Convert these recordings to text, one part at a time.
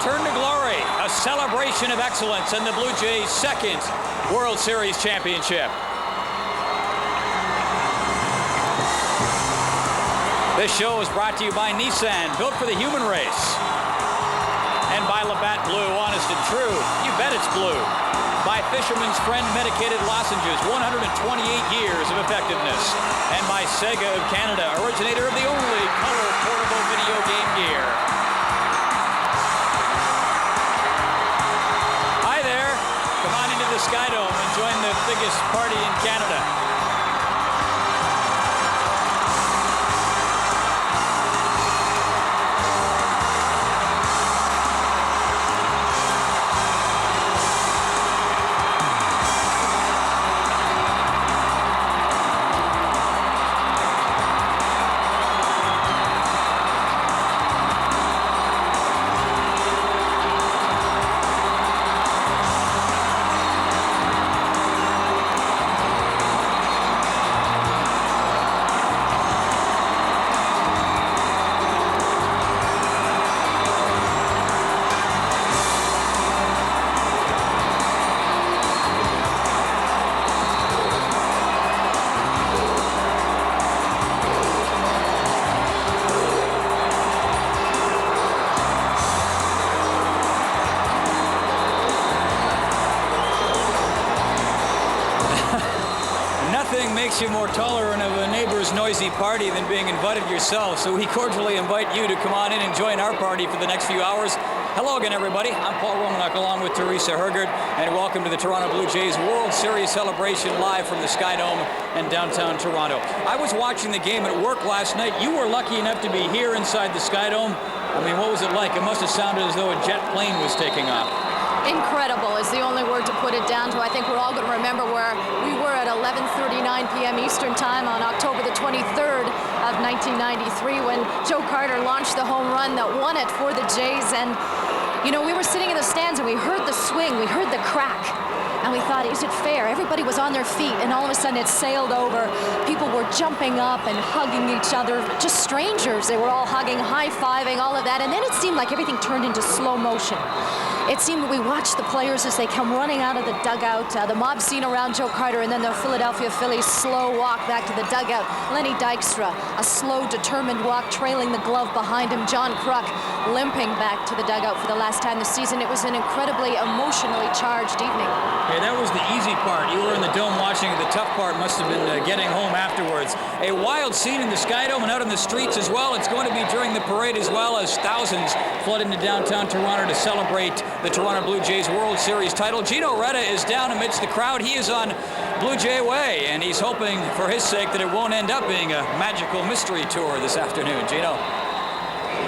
return to glory, a celebration of excellence, and the Blue Jays' second World Series championship. This show is brought to you by Nissan, built for the human race. And by Labatt Blue, honest and true. You bet it's blue. By Fisherman's Friend Medicated Lozenges, 128 years of effectiveness. And by Sega of Canada, originator of the only color portable video game gear. Hi there. Come on into the Sky Dome and join the biggest party in Canada. Nothing makes you more tolerant of a neighbor's noisy party than being invited yourself, so we cordially invite you to come on in and join our party for the next few hours. Hello again, everybody. I'm Paul Romanuk, along with Teresa Hergert, and welcome to the Toronto Blue Jays World Series celebration live from the Sky Dome in downtown Toronto. I was watching the game at work last night. You were lucky enough to be here inside the Sky Dome. I mean, what was it like? It must have sounded as though a jet plane was taking off. Incredible is the only word to put it down to. I think we're all going to remember where we were at 11:39 p.m. Eastern Time on October the 23rd of 1993 when Joe Carter launched the home run that won it for the Jays. And, you know, we were sitting in the stands and we heard the swing, we heard the crack. And we thought, is it fair? Everybody was on their feet, and all of a sudden it sailed over. People were jumping up and hugging each other, just strangers. They were all hugging, high-fiving, all of that. And then it seemed like everything turned into slow motion. It seemed we watched the players as they come running out of the dugout, the mob scene around Joe Carter, and then the Philadelphia Phillies' slow walk back to the dugout. Lenny Dykstra, a slow, determined walk, trailing the glove behind him. John Kruk limping back to the dugout for the last time this season. It was an incredibly emotionally charged evening. Yeah, that was the easy part. You were in the dome watching it. The tough part must have been getting home afterwards. A wild scene in the Sky Dome and out in the streets as well. It's going to be during the parade as well, as thousands flood into downtown Toronto to celebrate the Toronto Blue Jays World Series title. Gino Reda is down amidst the crowd. He is on Blue Jay Way, and he's hoping for his sake that it won't end up being a magical mystery tour this afternoon. Gino.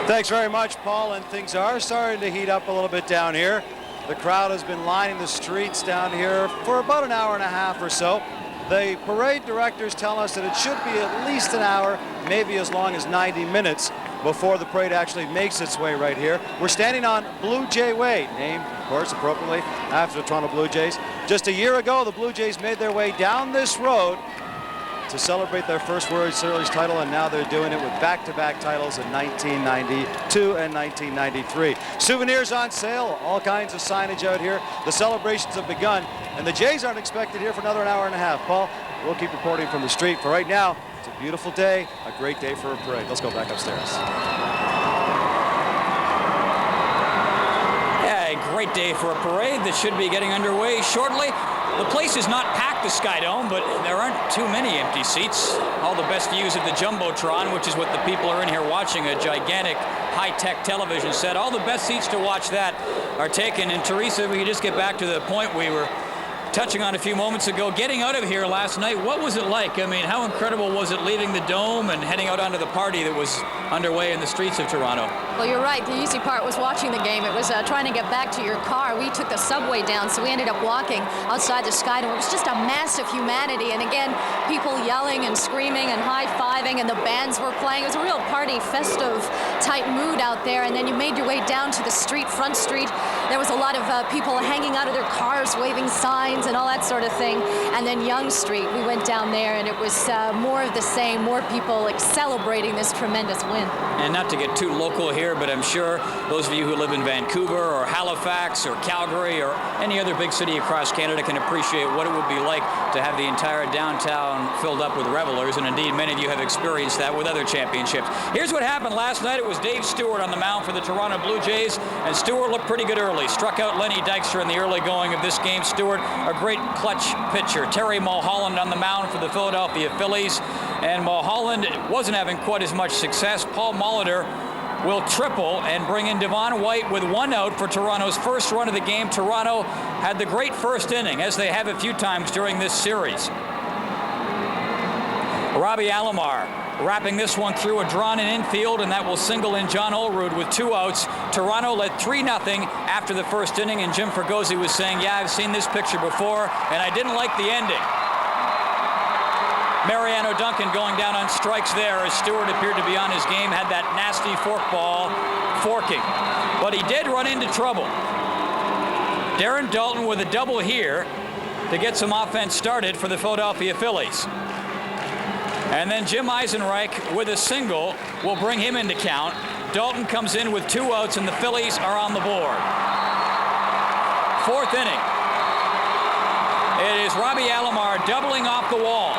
Thanks very much, Paul, and things are starting to heat up a little bit down here. The crowd has been lining the streets down here for about an hour and a half or so. The parade directors tell us that it should be at least an hour, maybe as long as 90 minutes before the parade actually makes its way right here. We're standing on Blue Jay Way, named, of course, appropriately after the Toronto Blue Jays. Just a year ago, the Blue Jays made their way down this road to celebrate their first World Series title, and now they're doing it with back-to-back titles in 1992 and 1993. Souvenirs on sale, all kinds of signage out here. The celebrations have begun, and the Jays aren't expected here for another hour and a half. Paul, we'll keep reporting from the street. For right now, it's a beautiful day, a great day for a parade. Let's go back upstairs. Yeah, a great day for a parade that should be getting underway shortly. The place is not packed, the Sky Dome, but there aren't too many empty seats. All the best views of the Jumbotron, which is what the people are in here watching, a gigantic high-tech television set. All the best seats to watch that are taken. And Teresa, we can just get back to the point we were touching on a few moments ago. Getting out of here last night, what was it like? I mean, how incredible was it leaving the Dome and heading out onto the party that was underway in the streets of Toronto? Well, you're right. The easy part was watching the game. It was trying to get back to your car. We took the subway down, so we ended up walking outside the Sky Dome. It was just a mass of humanity. And again, people yelling and screaming and high-fiving, and the bands were playing. It was a real party, festive type mood out there. And then you made your way down to the street, Front Street. There was a lot of people hanging out of their cars, waving signs and all that sort of thing. And then Yonge Street, we went down there, and it was more of the same, more people like celebrating this tremendous win. win. And not to get too local here, but I'm sure those of you who live in Vancouver or Halifax or Calgary or any other big city across Canada can appreciate what it would be like to have the entire downtown filled up with revelers, and indeed many of you have experienced that with other championships. Here's what happened last night. It was Dave Stewart on the mound for the Toronto Blue Jays, and Stewart looked pretty good early. Struck out Lenny Dykstra in the early going of this game. Stewart, a great clutch pitcher. Terry Mulholland on the mound for the Philadelphia Phillies, and Mulholland wasn't having quite as much success. Paul Molitor will triple and bring in Devon White with 1 out for Toronto's first run of the game. Toronto had the great first inning, as they have a few times during this series. Robbie Alomar wrapping this one through a drawn-in infield, and that will single in John Olerud with 2 outs. Toronto led 3-0 after the first inning, and Jim Fregosi was saying, yeah, I've seen this picture before, and I didn't like the ending. Mariano Duncan going down on strikes there as Stewart appeared to be on his game, had that nasty forkball forking. But he did run into trouble. Darren Dalton with a double here to get some offense started for the Philadelphia Phillies. And then Jim Eisenreich with a single will bring him into count. Dalton comes in with 2 outs, and the Phillies are on the board. 4th inning. It is Robbie Alomar doubling off the wall.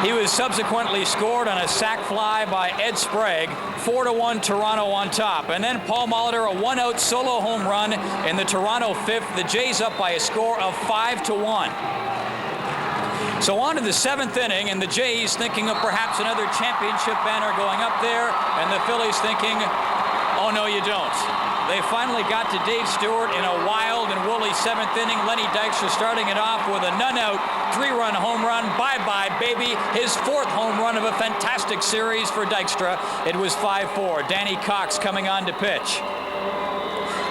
He was subsequently scored on a sac fly by Ed Sprague. 4-1 Toronto on top. And then Paul Molitor, a 1-out solo home run in the Toronto 5th. The Jays up by a score of 5-1. So on to the 7th inning, and the Jays thinking of perhaps another championship banner going up there, and the Phillies thinking, oh no you don't. They finally got to Dave Stewart in a wild and woolly 7th inning. Lenny Dykstra starting it off with a none-out 3-run home run. Bye-bye, baby. His 4th home run of a fantastic series for Dykstra. It was 5-4. Danny Cox coming on to pitch.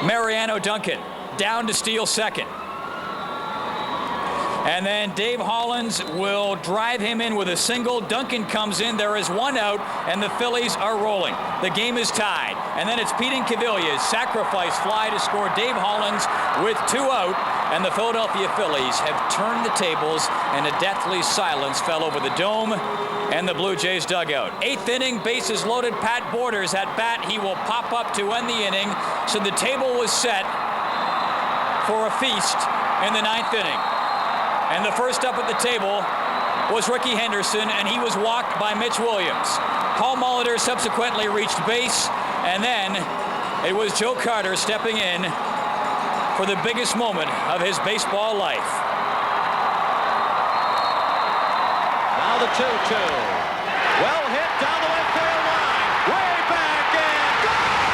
Mariano Duncan down to steal second. And then Dave Hollins will drive him in with a single. Duncan comes in. There is 1 out, and the Phillies are rolling. The game is tied. And then it's Pete Incaviglia's sacrifice fly to score Dave Hollins with 2 out. And the Philadelphia Phillies have turned the tables, and a deathly silence fell over the Dome and the Blue Jays dugout. 8th inning, bases loaded. Pat Borders at bat. He will pop up to end the inning. So the table was set for a feast in the 9th inning. And the first up at the table was Ricky Henderson, and he was walked by Mitch Williams. Paul Molitor subsequently reached base, and then it was Joe Carter stepping in for the biggest moment of his baseball life. Now the 2-2. Well hit down the left field line. Way back and gone!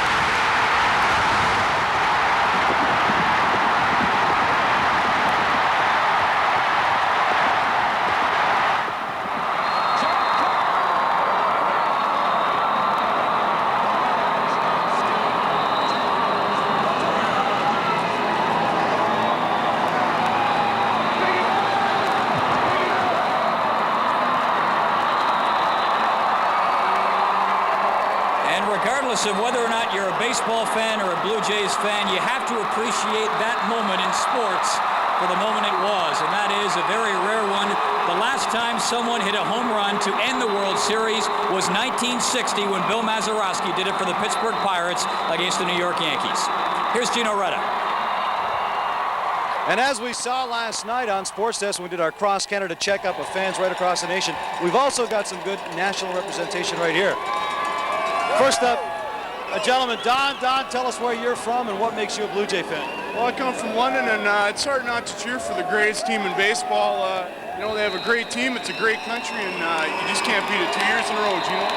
Of whether or not you're a baseball fan or a Blue Jays fan, you have to appreciate that moment in sports for the moment it was, and that is a very rare one. The last time someone hit a home run to end the World Series was 1960 when Bill Mazeroski did it for the Pittsburgh Pirates against the New York Yankees. Here's Gino Reda. And as we saw last night on Sports Desk when we did our cross-Canada checkup of fans right across the nation, we've also got some good national representation right here. First up, a gentleman, Don. Don, tell us where you're from and what makes you a Blue Jay fan. Well, I come from London, and it's hard not to cheer for the greatest team in baseball. You know, they have a great team. It's a great country, and you just can't beat it 2 years in a row, Gino.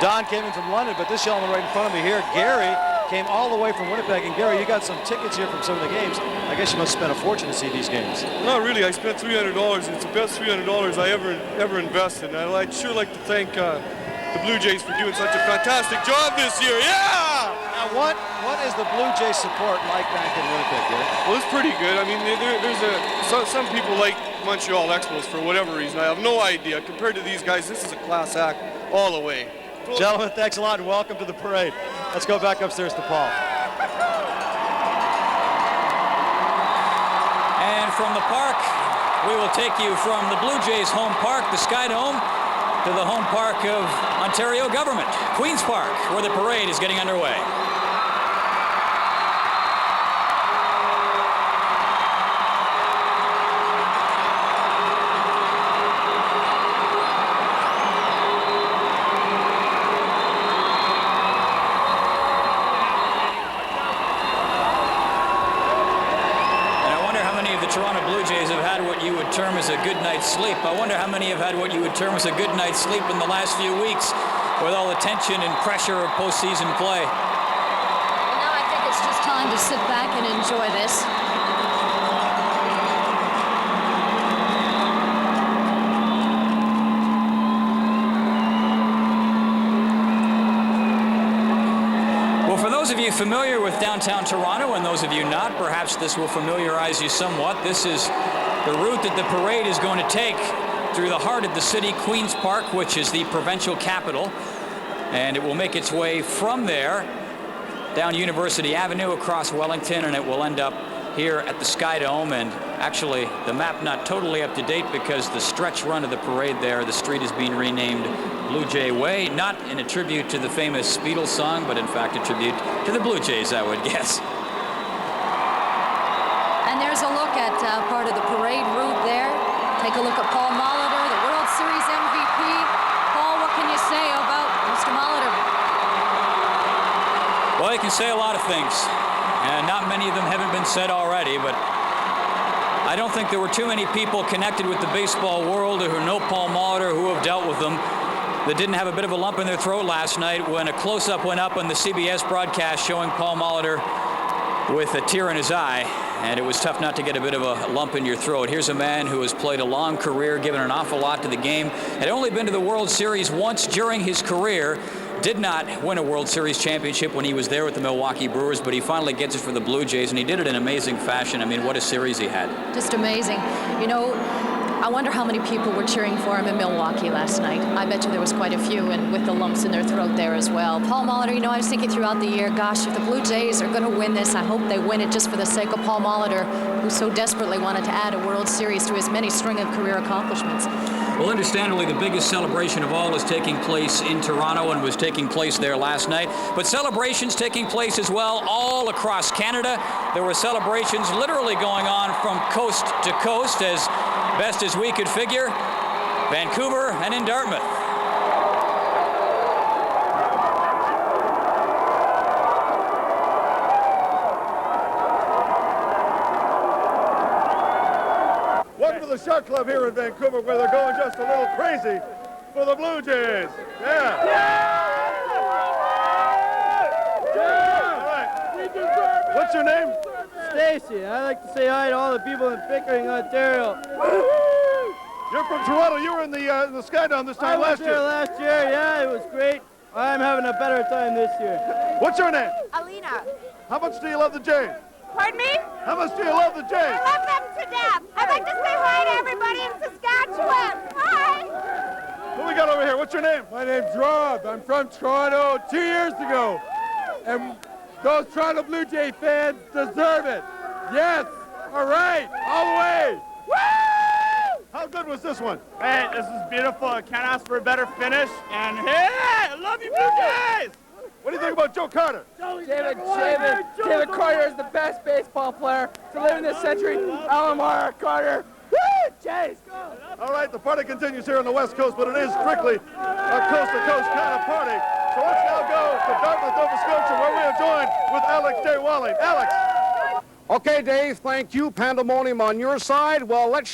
Don came in from London, but this gentleman right in front of me here, Gary, came all the way from Winnipeg. And Gary, you got some tickets here from some of the games. I guess you must have spent a fortune to see these games. Not really. I spent $300. It's the best $300 I ever invested. And I'd sure like to thank the Blue Jays for doing such a fantastic job this year. Yeah! Now, what is the Blue Jays support like back in Winnipeg, Gary? Well, it's pretty good. I mean, some people like Montreal Expos for whatever reason. I have no idea. Compared to these guys, this is a class act all the way. Gentlemen, thanks a lot and welcome to the parade. Let's go back upstairs to Paul. And from the park, we will take you from the Blue Jays home park, the Sky Dome, to the home park of Ontario government, Queen's Park, where the parade is getting underway. Toronto Blue Jays have had what you would term as a good night's sleep. I wonder how many have had what you would term as a good night's sleep in the last few weeks with all the tension and pressure of postseason play. Well, now I think it's just time to sit back and enjoy this. Those of you familiar with downtown Toronto and those of you not, perhaps this will familiarize you somewhat. This is the route that the parade is going to take through the heart of the city, Queen's Park, which is the provincial capital. And it will make its way from there down University Avenue across Wellington, and it will end up here at the Sky Dome. And actually, the map not totally up to date because the stretch run of the parade there, the street is being renamed Blue Jay Way, not in a tribute to the famous Beatles song, but in fact a tribute to the Blue Jays, I would guess. And there's a look at part of the parade route there. Take a look at Paul Molitor, the World Series MVP. Paul, what can you say about Mr. Molitor? Well, you can say a lot of things, and not many of them haven't been said already, but I don't think there were too many people connected with the baseball world who know Paul Molitor, who have dealt with him, that didn't have a bit of a lump in their throat last night when a close-up went up on the CBS broadcast showing Paul Molitor with a tear in his eye, and it was tough not to get a bit of a lump in your throat. Here's a man who has played a long career, given an awful lot to the game, had only been to the World Series once during his career, did not win a World Series championship when he was there with the Milwaukee Brewers, but he finally gets it for the Blue Jays, and he did it in amazing fashion. I mean, what a series he had. Just amazing. You know, I wonder how many people were cheering for him in Milwaukee last night. I bet you there was quite a few, and with the lumps in their throat there as well. Paul Molitor, you know, I was thinking throughout the year, gosh, if the Blue Jays are going to win this, I hope they win it just for the sake of Paul Molitor, who so desperately wanted to add a World Series to his many string of career accomplishments. Well, understandably, the biggest celebration of all is taking place in Toronto and was taking place there last night. But celebrations taking place as well all across Canada. There were celebrations literally going on from coast to coast, as best as we could figure, Vancouver and in Dartmouth. Welcome to the Shot Club here in Vancouver, where they're going just a little crazy for the Blue Jays. Yeah! All right. What's your name? Stacy. I like to say hi to all the people in Pickering, Ontario. You're from Toronto. You were in the Sky Dome this time last year. I was there last year. Yeah, it was great. I'm having a better time this year. What's your name? Alina. How much do you love the Jays? Pardon me? How much do you love the Jays? I love them to death. I'd like to say hi to everybody in Saskatchewan. Hi. Who we got over here? What's your name? My name's Rob. I'm from Toronto 2 years ago. And those Toronto Blue Jay fans deserve it. Yes. All right. All the way. Woo! How good was this one? Hey, this is beautiful. I can't ask for a better finish. And hey, I love you, Blue Jays. What do you think about Joe Carter? David Carter is the best baseball player to live in this century. Alomar Carter. Woo! Jays! All right, the party continues here on the West Coast, but it is strictly a coast-to-coast kind of party. So let's now go to Dartmouth, Nova Scotia, where we are joined with Alex J. Walling. Alex. Okay, Dave, thank you. Pandemonium on your side. Well, let's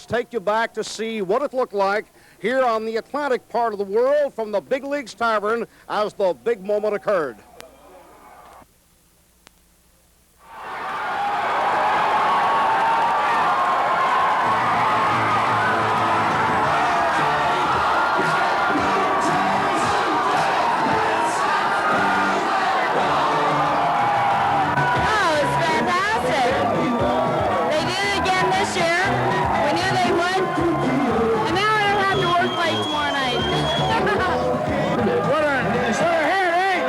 take you back to see what it looked like here on the Atlantic part of the world from the Big Leagues Tavern as the big moment occurred. What a hair, eh?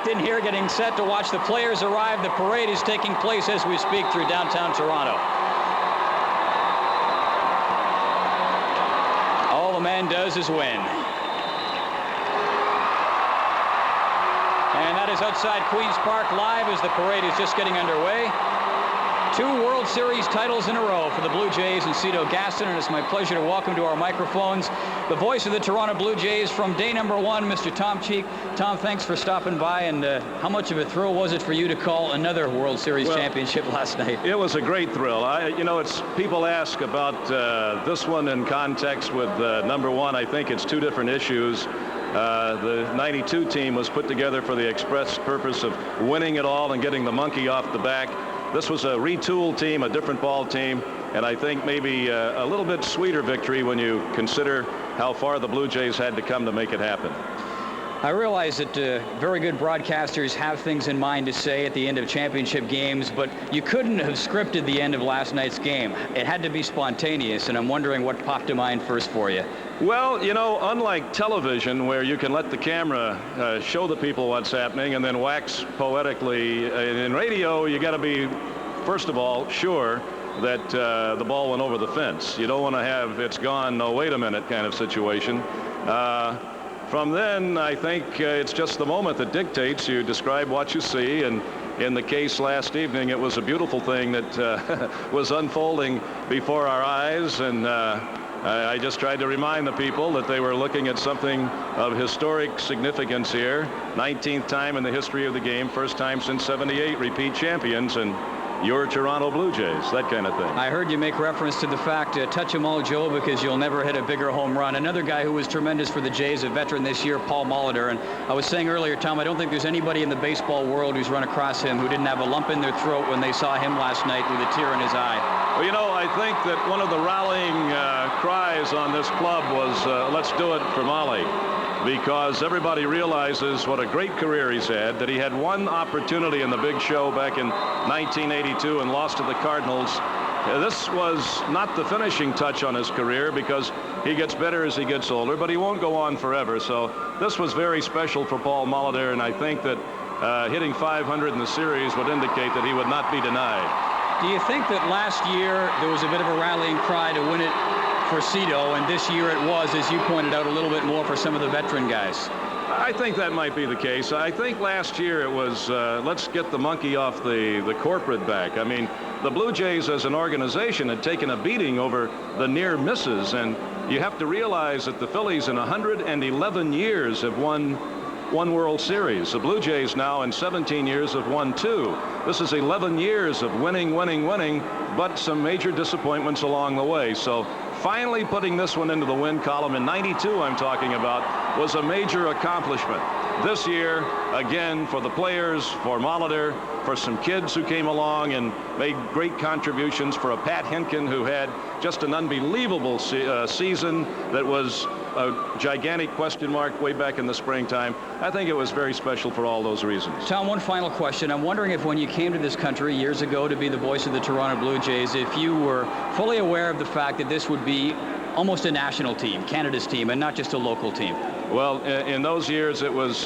packed in here, getting set to watch the players arrive. The parade is taking place as we speak through downtown Toronto. All the man does is win. And that is outside Queen's Park Live as the parade is just getting underway. 2 World Series titles in a row for the Blue Jays and Cito Gaston, and it's my pleasure to welcome to our microphones the voice of the Toronto Blue Jays from day number 1, Mr. Tom Cheek. Tom, thanks for stopping by, and how much of a thrill was it for you to call another World Series championship last night? It was a great thrill. People ask about this one in context with number 1. I think it's 2 different issues. The 92 team was put together for the express purpose of winning it all and getting the monkey off the back. This was a retooled team, a different ball team, and I think maybe a little bit sweeter victory when you consider how far the Blue Jays had to come to make it happen. I realize that very good broadcasters have things in mind to say at the end of championship games, but you couldn't have scripted the end of last night's game. It had to be spontaneous, and I'm wondering what popped to mind first for you. Well, unlike television, where you can let the camera show the people what's happening and then wax poetically, in radio, you got to be, first of all, sure that the ball went over the fence. You don't want to have it's gone, no, wait a minute kind of situation. From then, I think it's just the moment that dictates. You describe what you see, and in the case last evening, it was a beautiful thing that was unfolding before our eyes, and I just tried to remind the people that they were looking at something of historic significance here. 19th time in the history of the game, first time since '78, repeat champions, and your Toronto Blue Jays, that kind of thing. I heard you make reference to the fact, touch 'em all, Joe, because you'll never hit a bigger home run. Another guy who was tremendous for the Jays, a veteran this year, Paul Molitor. And I was saying earlier, Tom, I don't think there's anybody in the baseball world who's run across him who didn't have a lump in their throat when they saw him last night with a tear in his eye. Well, I think that one of the rallying cries on this club was, let's do it for Molly. Because everybody realizes what a great career he's had, that he had one opportunity in the big show back in 1982 and lost to the Cardinals. This was not the finishing touch on his career because he gets better as he gets older, but he won't go on forever. So this was very special for Paul Molitor, and I think that hitting 500 in the series would indicate that he would not be denied. Do you think that last year there was a bit of a rallying cry to win it for Cito, and this year it was, as you pointed out, a little bit more for some of the veteran guys? I think that might be the case. I think last year it was, let's get the monkey off the corporate back. I mean, the Blue Jays as an organization had taken a beating over the near misses, and you have to realize that the Phillies in 111 years have won one World Series. The Blue Jays now in 17 years have won 2. This is 11 years of winning, but some major disappointments along the way. So finally putting this one into the win column in 92, I'm talking about, was a major accomplishment. This year, again, for the players, for Molitor, for some kids who came along and made great contributions, for a Pat Hinkin who had just an unbelievable season that was a gigantic question mark way back in the springtime. I think it was very special for all those reasons. Tom, one final question. I'm wondering if when you came to this country years ago to be the voice of the Toronto Blue Jays, if you were fully aware of the fact that this would be almost a national team, Canada's team, and not just a local team. Well, in those years, it was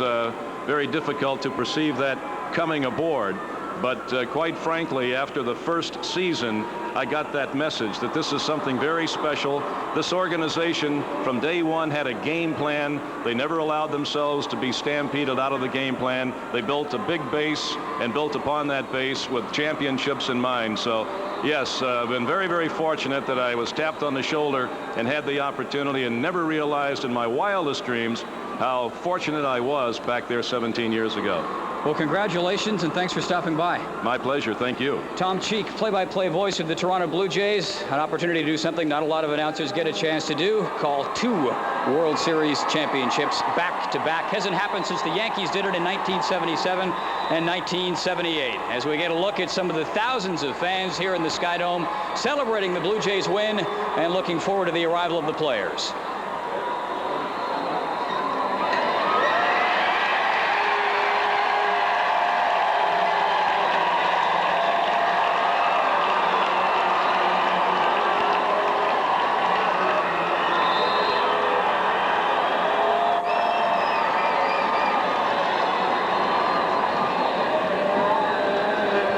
very difficult to perceive that coming aboard. But quite frankly, after the first season, I got that message that this is something very special. This organization from day one had a game plan. They never allowed themselves to be stampeded out of the game plan. They built a big base and built upon that base with championships in mind. So yes, I've been very, very fortunate that I was tapped on the shoulder and had the opportunity, and never realized in my wildest dreams how fortunate I was back there 17 years ago. Well, congratulations, and thanks for stopping by. My pleasure. Thank you. Tom Cheek, play-by-play voice of the Toronto Blue Jays. An opportunity to do something not a lot of announcers get a chance to do. Call 2 World Series championships back-to-back. Hasn't happened since the Yankees did it in 1977 and 1978. As we get a look at some of the thousands of fans here in the Sky Dome celebrating the Blue Jays win and looking forward to the arrival of the players.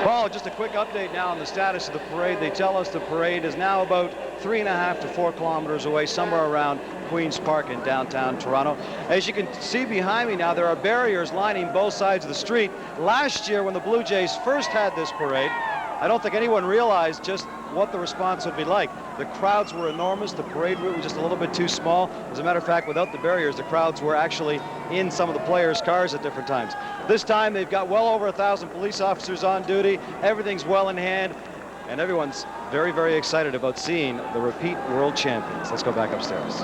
Paul, just a quick update now on the status of the parade. They tell us the parade is now about 3.5 to 4 kilometers away, somewhere around Queen's Park in downtown Toronto. As you can see behind me now, there are barriers lining both sides of the street. Last year, when the Blue Jays first had this parade, I don't think anyone realized just what the response would be like. The crowds were enormous. The parade route was just a little bit too small. As a matter of fact, without the barriers, the crowds were actually in some of the players' cars at different times. This time, they've got well over 1,000 police officers on duty. Everything's well in hand, and everyone's very, very excited about seeing the repeat world champions. Let's go back upstairs.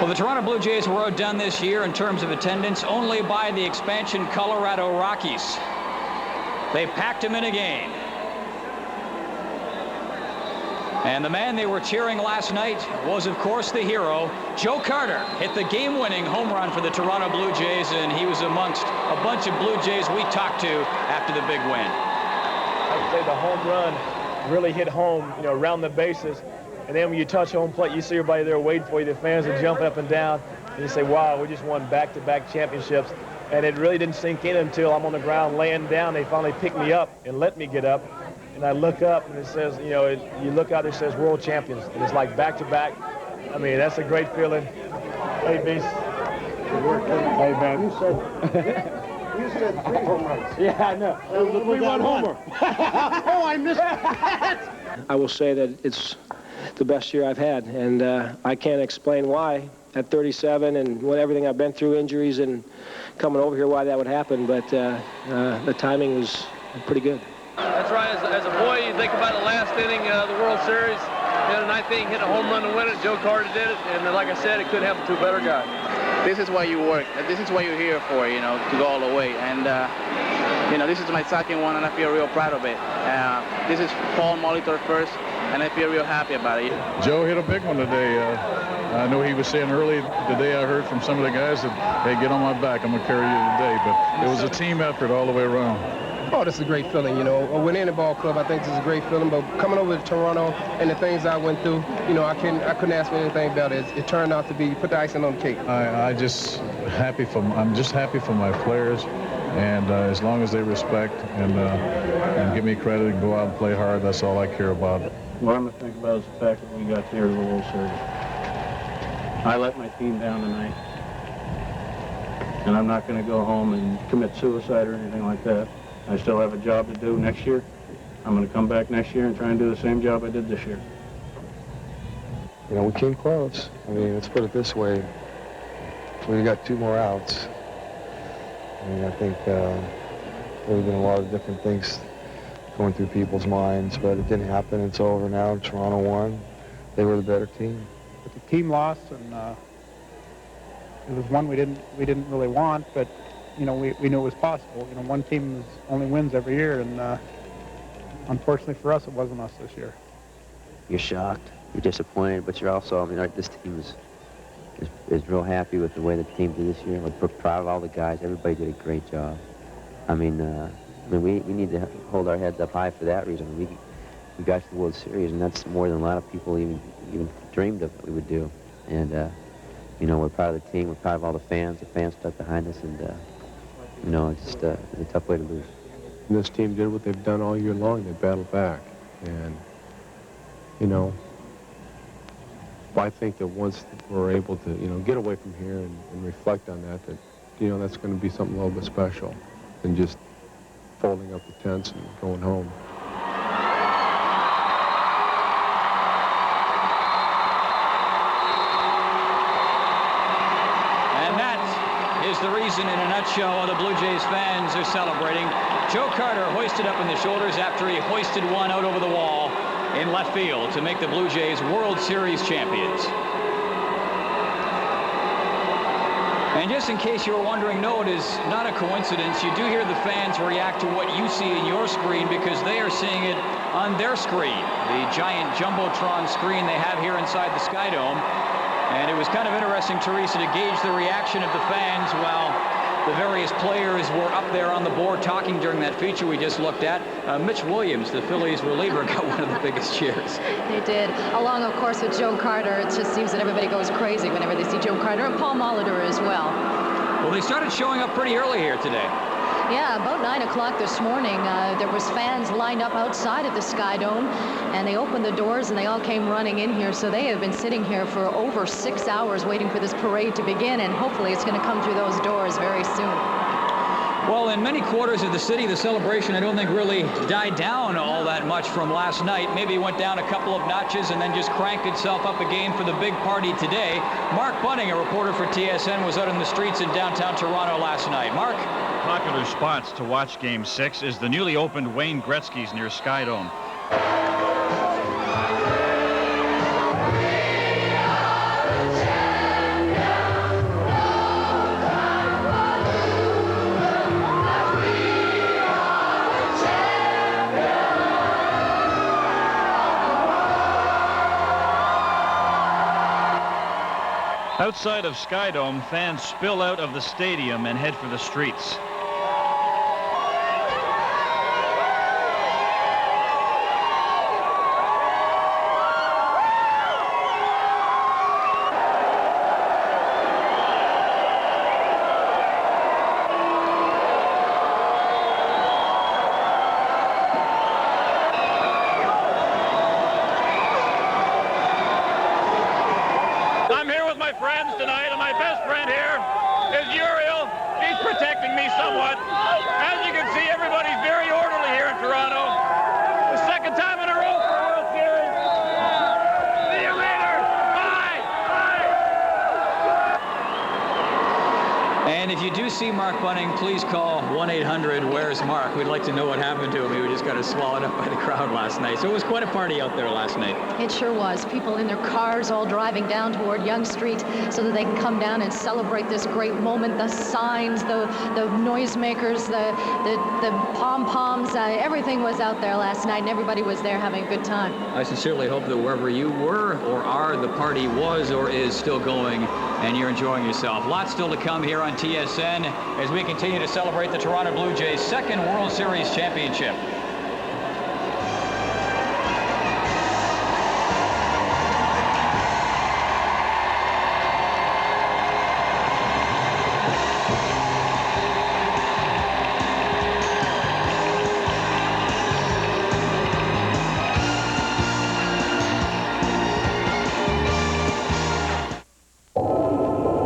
Well, the Toronto Blue Jays were outdone this year in terms of attendance only by the expansion Colorado Rockies. They packed them in again. And the man they were cheering last night was, of course, the hero. Joe Carter hit the game-winning home run for the Toronto Blue Jays, and he was amongst a bunch of Blue Jays we talked to after the big win. I'd say the home run really hit home, around the bases. And then when you touch home plate, you see everybody there waiting for you. The fans are jumping up and down. And you say, wow, we just won back-to-back championships. And it really didn't sink in until I'm on the ground laying down. They finally picked me up and let me get up. And I look up, and it says, you look out, it says world champions. And it's like back-to-back. I mean, that's a great feeling. Hey, Beast. Good work. Hey, man. You said 3 home runs. Yeah, I know. It was a 3-run homer. Oh, I missed that. I will say that it's the best year I've had, and I can't explain why at 37 and with everything I've been through, injuries and coming over here, why that would happen, but the timing was pretty good. That's right. As a boy, you think about the last inning of the World Series. In the ninth inning, hit a home run to win it. Joe Carter did it, and like I said, it couldn't happen to a better guy. This is why you work. This is what you're here for, to go all the way. And, this is my second one, and I feel real proud of it. This is Paul Molitor first, and I feel real happy about it. Joe hit a big one today. I know he was saying early today, I heard from some of the guys that, hey, get on my back, I'm going to carry you today. But it was a team effort all the way around. Oh, this is a great feeling, Winning the ball club, I think this is a great feeling. But coming over to Toronto and the things I went through, I couldn't ask for anything better. It turned out to be, put the icing on the cake. I'm just happy for my players. And as long as they respect and give me credit and go out and play hard, that's all I care about. What I'm going to think about is the fact that we got here to the World Series. I let my team down tonight. And I'm not going to go home and commit suicide or anything like that. I still have a job to do next year. I'm going to come back next year and try and do the same job I did this year. We came close. I mean, let's put it this way. We got 2 more outs. I think there have been a lot of different things going through people's minds, but it didn't happen. It's over now. Toronto won. They were the better team. But the team lost, and it was one we didn't really want, but we knew it was possible. One team only wins every year, and unfortunately for us, it wasn't us this year. You're shocked, you're disappointed, but you're also, this team is real happy with the way the team did this year. We're proud of all the guys. Everybody did a great job. We need to hold our heads up high for that reason. We got to the World Series, and that's more than a lot of people even dreamed of we would do. And we're proud of the team. We're proud of all the fans. The fans stuck behind us, and it's a tough way to lose. And this team did what they've done all year long. They battled back, and I think that once we're able to, get away from here and reflect on that, that's going to be something a little bit special than just folding up the tents and going home. And that is the reason, in a nutshell, why the Blue Jays fans are celebrating. Joe Carter hoisted up in the shoulders after he hoisted one out over the wall in left field to make the Blue Jays World Series champions. And just in case you were wondering, no, it is not a coincidence. You do hear the fans react to what you see in your screen because they are seeing it on their screen, the giant Jumbotron screen they have here inside the Sky Dome. And it was kind of interesting, Teresa, to gauge the reaction of the fans while the various players were up there on the board talking during that feature we just looked at. Mitch Williams, the Phillies reliever, got one of the biggest cheers. They did, along, of course, with Joe Carter. It just seems that everybody goes crazy whenever they see Joe Carter, and Paul Molitor as well. Well, they started showing up pretty early here today. Yeah, about 9 o'clock this morning, there was fans lined up outside of the Sky Dome, and they opened the doors and they all came running in here. So they have been sitting here for over 6 hours waiting for this parade to begin, and hopefully it's going to come through those doors very soon. Well, in many quarters of the city, the celebration, I don't think, really died down all that much from last night. Maybe went down a couple of notches and then just cranked itself up again for the big party today. Mark Bunning, a reporter for TSN, was out in the streets in downtown Toronto last night. Mark? Popular spots to watch Game 6 is the newly opened Wayne Gretzky's near Sky Dome. Outside of Sky Dome, fans spill out of the stadium and head for the streets. I'm here with my friends tonight, and my best friend here is Uriel. She's protecting me somewhat. As you can see, everybody's very orderly here in Toronto. The second time in a row for a World Series. See you later. Bye. And if you do see Mark Bunning, please call 1-800-WHERE'S Mark. We'd like to know what happened to him. He just got swallowed up by the crowd last night. So it was quite a party out there last night. It sure was. People in their cars all driving down toward Yonge Street so that they can come down and celebrate this great moment. The signs, the noisemakers, the pom-poms, everything was out there last night, and everybody was there having a good time. I sincerely hope that wherever you were or are, the party was or is still going, and you're enjoying yourself. Lots still to come here on TSN as we continue to celebrate the Toronto Blue Jays' second World Series championship.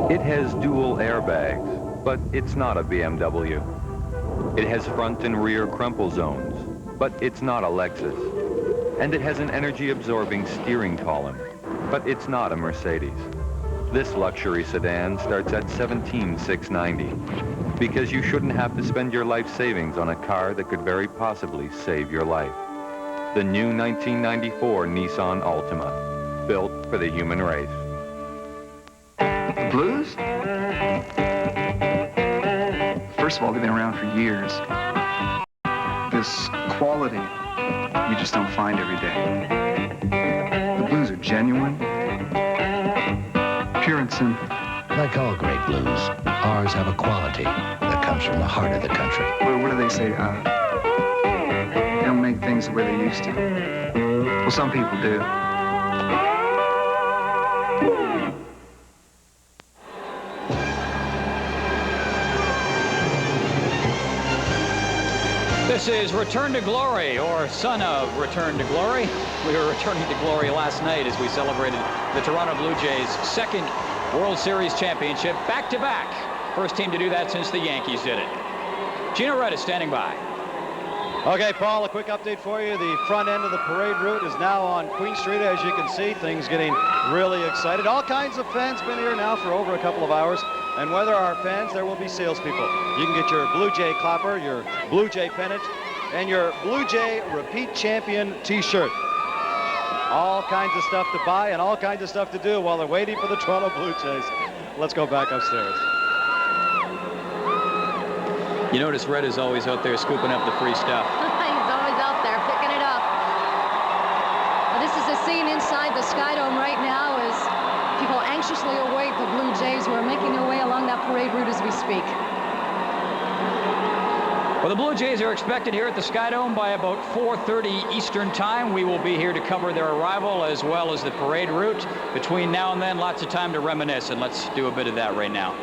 It has dual airbags, but it's not a BMW. It has front and rear crumple zones, but it's not a Lexus. And it has an energy-absorbing steering column, but it's not a Mercedes. This luxury sedan starts at $17,690, because you shouldn't have to spend your life savings on a car that could very possibly save your life. The new 1994 Nissan Altima, built for the human race. The Blues? First of all, they've been around for years. This quality you just don't find every day. The Blues are genuine, pure and simple. Like all great blues, ours have a quality that comes from the heart of the country. What do they say? They don't make things the way they used to. Well, some people do. This is Return to Glory, or son of Return to Glory. We were returning to glory last night as we celebrated the Toronto Blue Jays' second World Series championship back-to-back. First team to do that since the Yankees did it. Gino Red is standing by. Okay, Paul, a quick update for you. The front end of the parade route is now on Queen Street. As you can see, things getting really excited. All kinds of fans been here now for over a couple of hours. And where there are fans, there will be salespeople. You can get your Blue Jay clapper, your Blue Jay pennant, and your Blue Jay Repeat Champion t-shirt. All kinds of stuff to buy and all kinds of stuff to do while they're waiting for the Toronto Blue Jays. Let's go back upstairs. You notice Red is always out there scooping up the free stuff. He's always out there picking it up. Well, this is the scene inside the Sky Dome right now as people anxiously await the Blue Jays who are making their way along that parade route as we speak. Well, the Blue Jays are expected here at the Sky Dome by about 4:30 Eastern Time. We will be here to cover their arrival as well as the parade route. Between now and then, lots of time to reminisce, and let's do a bit of that right now.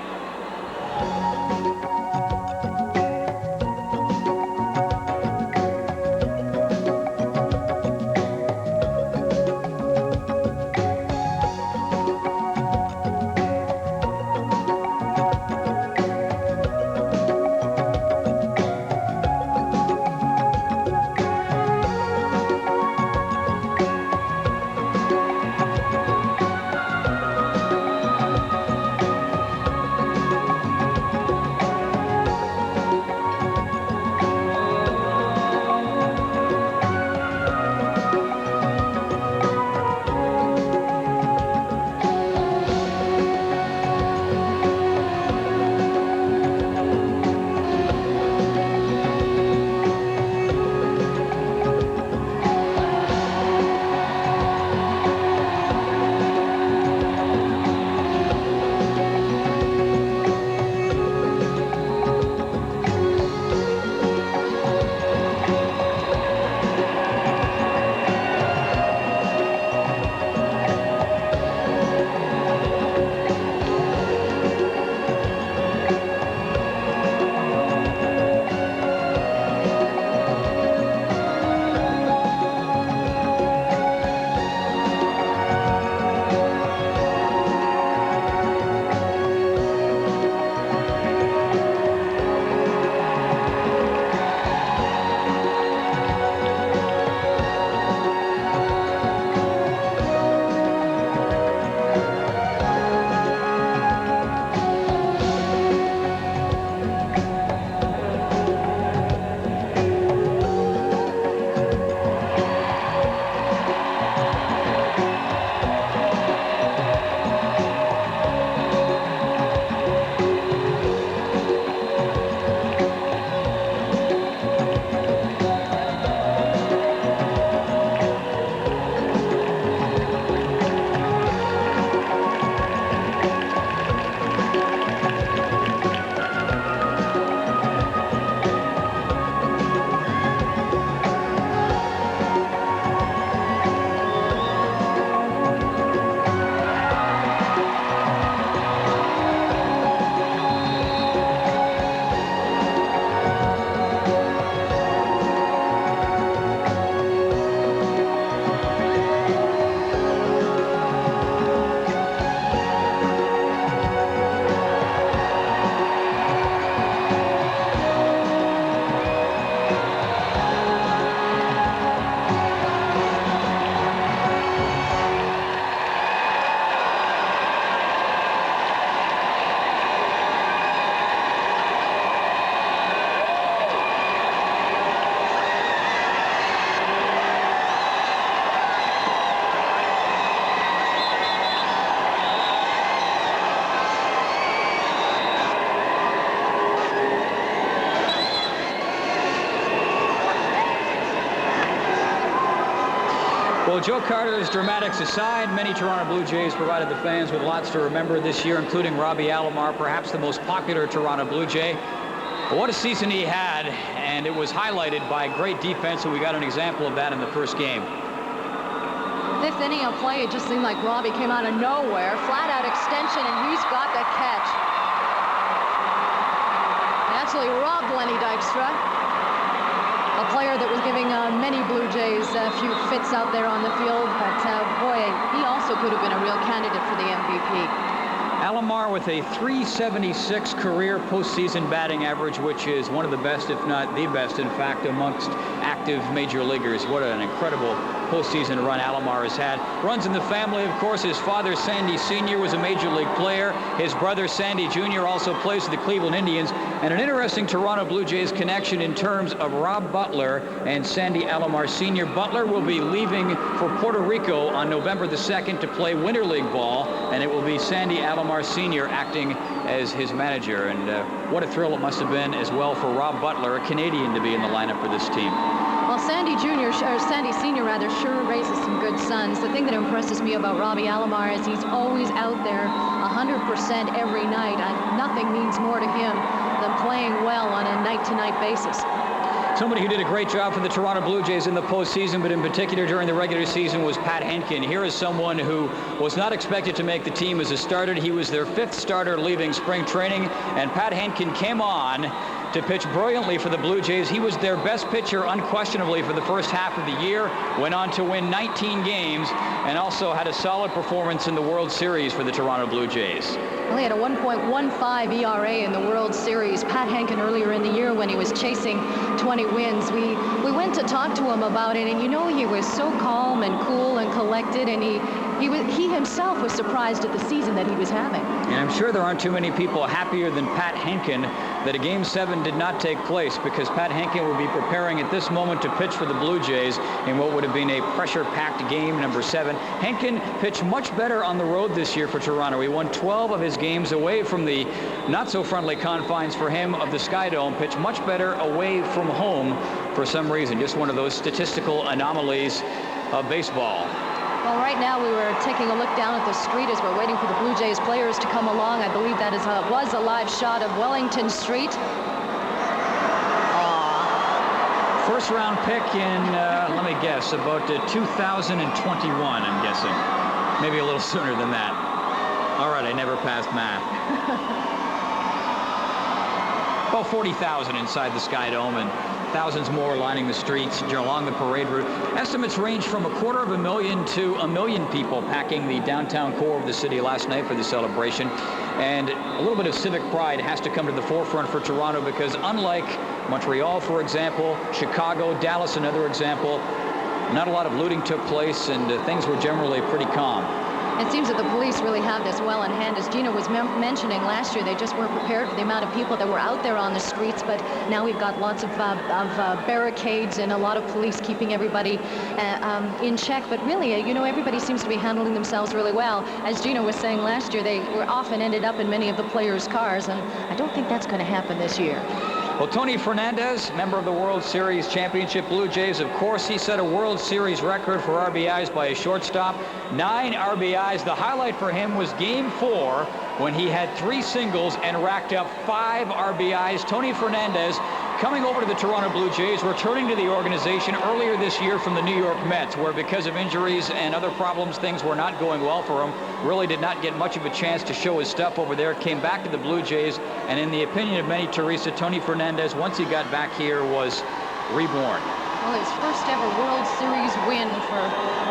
Well, Joe Carter's dramatics aside, many Toronto Blue Jays provided the fans with lots to remember this year, including Robbie Alomar, perhaps the most popular Toronto Blue Jay. But what a season he had, and it was highlighted by great defense, and we got an example of that in the first game. Fifth inning of play, it just seemed like Robbie came out of nowhere. Flat-out extension, and he's got the catch. Actually robbed Lenny Dykstra, a player that was giving many Blue Jays a few fits out there on the field. But, boy, he also could have been a real candidate for the MVP. Alomar with a .376 career postseason batting average, which is one of the best, if not the best, in fact, amongst active major leaguers. What an incredible postseason run Alomar has had. Runs in the family, of course. His father, Sandy Sr., was a major league player. His brother, Sandy Jr., also plays for the Cleveland Indians. And an interesting Toronto Blue Jays connection in terms of Rob Butler and Sandy Alomar Sr. Butler will be leaving for Puerto Rico on November the 2nd to play Winter League ball, and it will be Sandy Alomar Sr. acting as his manager. And what a thrill it must have been as well for Rob Butler, a Canadian, to be in the lineup for this team. Well, Sandy Sr. rather, sure raises some good sons. The thing that impresses me about Robbie Alomar is he's always out there 100% every night. Nothing means more to him than playing well on a night-to-night basis. Somebody who did a great job for the Toronto Blue Jays in the postseason, but in particular during the regular season, was Pat Henkin. Here is someone who was not expected to make the team as a starter. He was their 5th starter leaving spring training, and Pat Henkin came on to pitch brilliantly for the Blue Jays. He was their best pitcher unquestionably for the first half of the year, went on to win 19 games, and also had a solid performance in the World Series for the Toronto Blue Jays. Well, he had a 1.15 ERA in the World Series. Pat Henkin earlier in the year when he was chasing 20 wins. We went to talk to him about it, and you know, he was so calm and cool and collected, and he himself was surprised at the season that he was having. And I'm sure there aren't too many people happier than Pat Henkin that a Game 7 did not take place, because Pat Henkin would be preparing at this moment to pitch for the Blue Jays in what would have been a pressure-packed game number 7. Henkin pitched much better on the road this year for Toronto. He won 12 of his games away from the not-so-friendly confines for him of the Sky Dome, pitched much better away from home for some reason. Just one of those statistical anomalies of baseball. Well, right now we were taking a look down at the street as we're waiting for the Blue Jays players to come along. I believe that was a live shot of Wellington Street. First round pick in, let me guess, about 2021, I'm guessing. Maybe a little sooner than that. All right, I never passed math. About 40,000 inside the Sky Dome, and thousands more lining the streets along the parade route. Estimates range from 250,000 to 1 million people packing the downtown core of the city last night for the celebration. And a little bit of civic pride has to come to the forefront for Toronto, because unlike Montreal, for example, Chicago, Dallas, another example, not a lot of looting took place, and things were generally pretty calm. It seems that the police really have this well in hand. As Gina was mentioning, last year they just weren't prepared for the amount of people that were out there on the streets, but now we've got lots of barricades and a lot of police keeping everybody in check. But really, you know, everybody seems to be handling themselves really well. As Gina was saying, last year they were often ended up in many of the players' cars, and I don't think that's going to happen this year. Well, Tony Fernandez, member of the World Series championship Blue Jays, of course, he set a World Series record for RBIs by a shortstop. 9 RBIs. The highlight for him was Game 4, when he had 3 singles and racked up 5 RBIs. Tony Fernandez coming over to the Toronto Blue Jays, returning to the organization earlier this year from the New York Mets, where because of injuries and other problems, things were not going well for him. Really did not get much of a chance to show his stuff over there. Came back to the Blue Jays, and in the opinion of many, Teresa, Tony Fernandez, once he got back here, was reborn. Well, his first ever World Series win for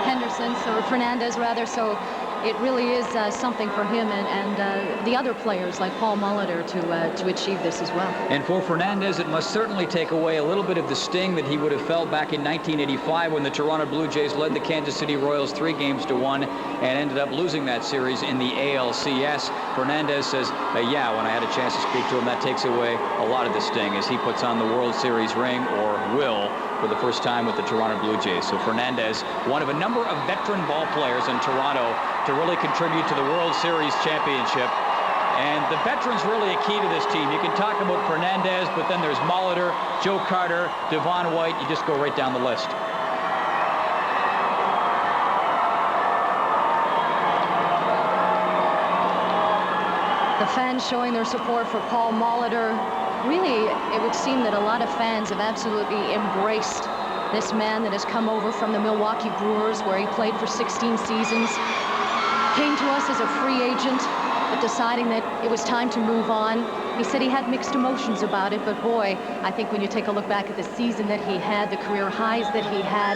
Henderson, or Fernandez rather, so it really is something for him and the other players like Paul Molitor to achieve this as well. And for Fernandez, it must certainly take away a little bit of the sting that he would have felt back in 1985 when the Toronto Blue Jays led the Kansas City Royals 3-1 and ended up losing that series in the ALCS. Fernandez says, yeah, when I had a chance to speak to him, that takes away a lot of the sting as he puts on the World Series ring, or will, for the first time with the Toronto Blue Jays. So Fernandez, one of a number of veteran ball players in Toronto to really contribute to the World Series championship. And the veterans really a key to this team. You can talk about Fernandez, but then there's Molitor, Joe Carter, Devon White. You just go right down the list. The fans showing their support for Paul Molitor. Really, it would seem that a lot of fans have absolutely embraced this man that has come over from the Milwaukee Brewers, where he played for 16 seasons. Came to us as a free agent, but deciding that it was time to move on. He said he had mixed emotions about it, but boy, I think when you take a look back at the season that he had, the career highs that he had,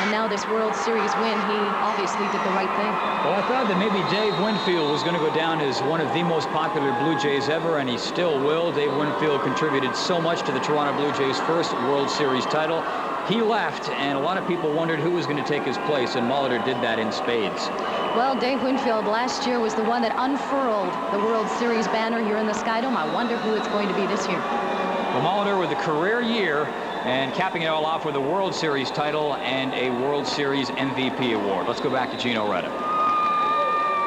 and now this World Series win, he obviously did the right thing. Well, I thought that maybe Dave Winfield was going to go down as one of the most popular Blue Jays ever, and he still will. Dave Winfield contributed so much to the Toronto Blue Jays' first World Series title. He left, and a lot of people wondered who was going to take his place, and Molitor did that in spades. Well, Dave Winfield last year was the one that unfurled the World Series banner here in the Sky Dome. I wonder who it's going to be this year. Well, Molitor with a career year, and capping it all off with a World Series title and a World Series MVP award. Let's go back to Gino Reda.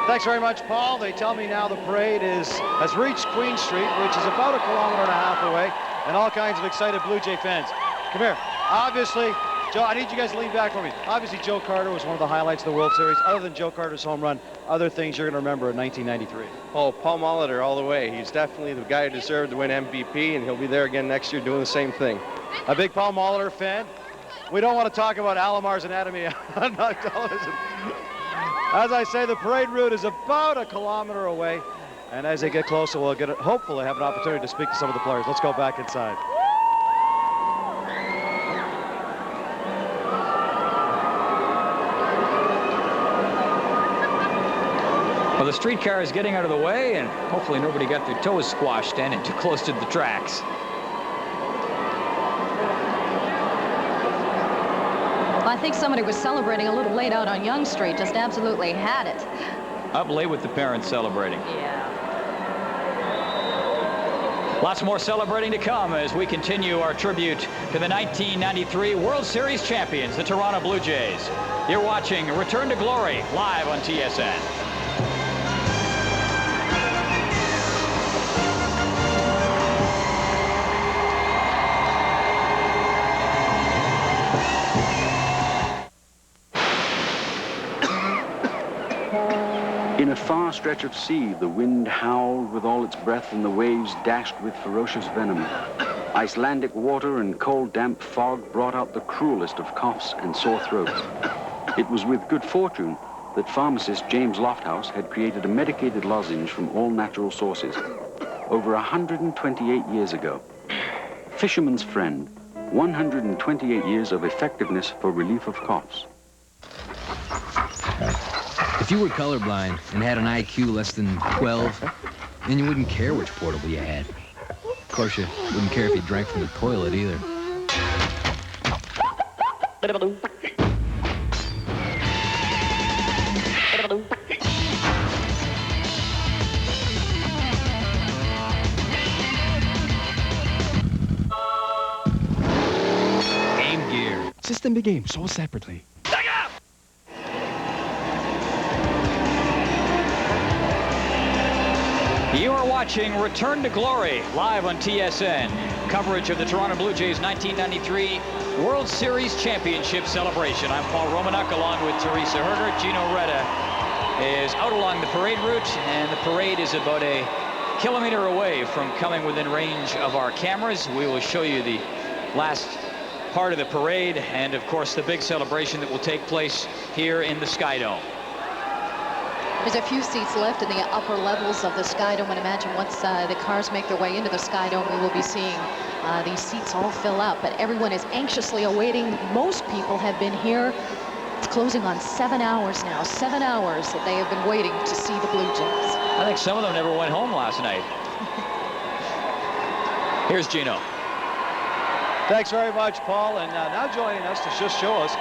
Thanks very much, Paul. They tell me now the parade has reached Queen Street, which is about 1.5 kilometers away, and all kinds of excited Blue Jay fans. Come here. Obviously, Joe, I need you guys to lean back for me. Obviously, Joe Carter was one of the highlights of the World Series. Other than Joe Carter's home run, other things you're going to remember in 1993? Oh, Paul Molitor all the way. He's definitely the guy who deserved to win MVP, and he'll be there again next year doing the same thing. A big Paul Molitor fan. We don't want to talk about Alamar's anatomy on television. As I say, the parade route is about a kilometer away, and as they get closer, we'll hopefully have an opportunity to speak to some of the players. Let's go back inside. Well, the streetcar is getting out of the way, and hopefully nobody got their toes squashed in and too close to the tracks. Well, I think somebody was celebrating a little late out on Yonge Street, just absolutely had it. Up late with the parents celebrating. Yeah. Lots more celebrating to come as we continue our tribute to the 1993 World Series champions, the Toronto Blue Jays. You're watching Return to Glory live on TSN. In a far stretch of sea, the wind howled with all its breath and the waves dashed with ferocious venom. Icelandic water and cold, damp fog brought out the cruelest of coughs and sore throats. It was with good fortune that pharmacist James Lofthouse had created a medicated lozenge from all natural sources over 128 years ago. Fisherman's Friend, 128 years of effectiveness for relief of coughs. If you were colorblind and had an IQ less than 12, then you wouldn't care which portable you had. Of course, you wouldn't care if you drank from the toilet either. Game Gear. System to game, sold separately. You are watching Return to Glory live on TSN. Coverage of the Toronto Blue Jays 1993 World Series Championship celebration. I'm Paul Romanek along with Teresa Herger. Gino Retta is out along the parade route, and the parade is about a kilometer away from coming within range of our cameras. We will show you the last part of the parade and, of course, the big celebration that will take place here in the Sky Dome. There's a few seats left in the upper levels of the Sky Dome, and imagine once the cars make their way into the Sky Dome, we will be seeing these seats all fill up. But everyone is anxiously awaiting. Most people have been here. It's closing on 7 hours now. 7 hours that they have been waiting to see the Blue Jays. I think some of them never went home last night. Here's Gino. Thanks very much, Paul. And now joining us to just show us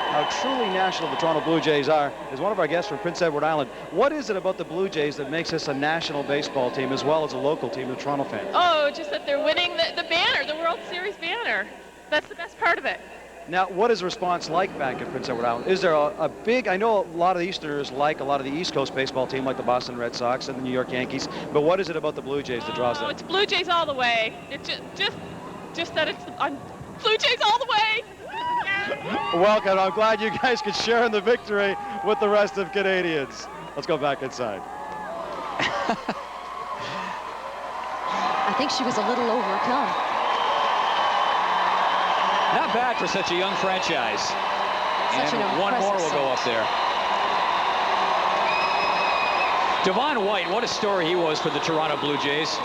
how truly national the Toronto Blue Jays are is one of our guests from Prince Edward Island. What is it about the Blue Jays that makes us a national baseball team as well as a local team of Toronto fans? Oh, just that they're winning the banner, the World Series banner. That's the best part of it. Now, what is the response like back at Prince Edward Island? Is there a big, I know a lot of the Easterners like a lot of the East Coast baseball team like the Boston Red Sox and the New York Yankees, but what is it about the Blue Jays that draws them? Oh, it's Blue Jays all the way. It's just that it's Blue Jays all the way. Welcome. I'm glad you guys could share in the victory with the rest of Canadians. Let's go back inside. I think she was a little overcome. Not bad for such a young franchise. Such and one more will go up there. Devon White, what a story he was for the Toronto Blue Jays.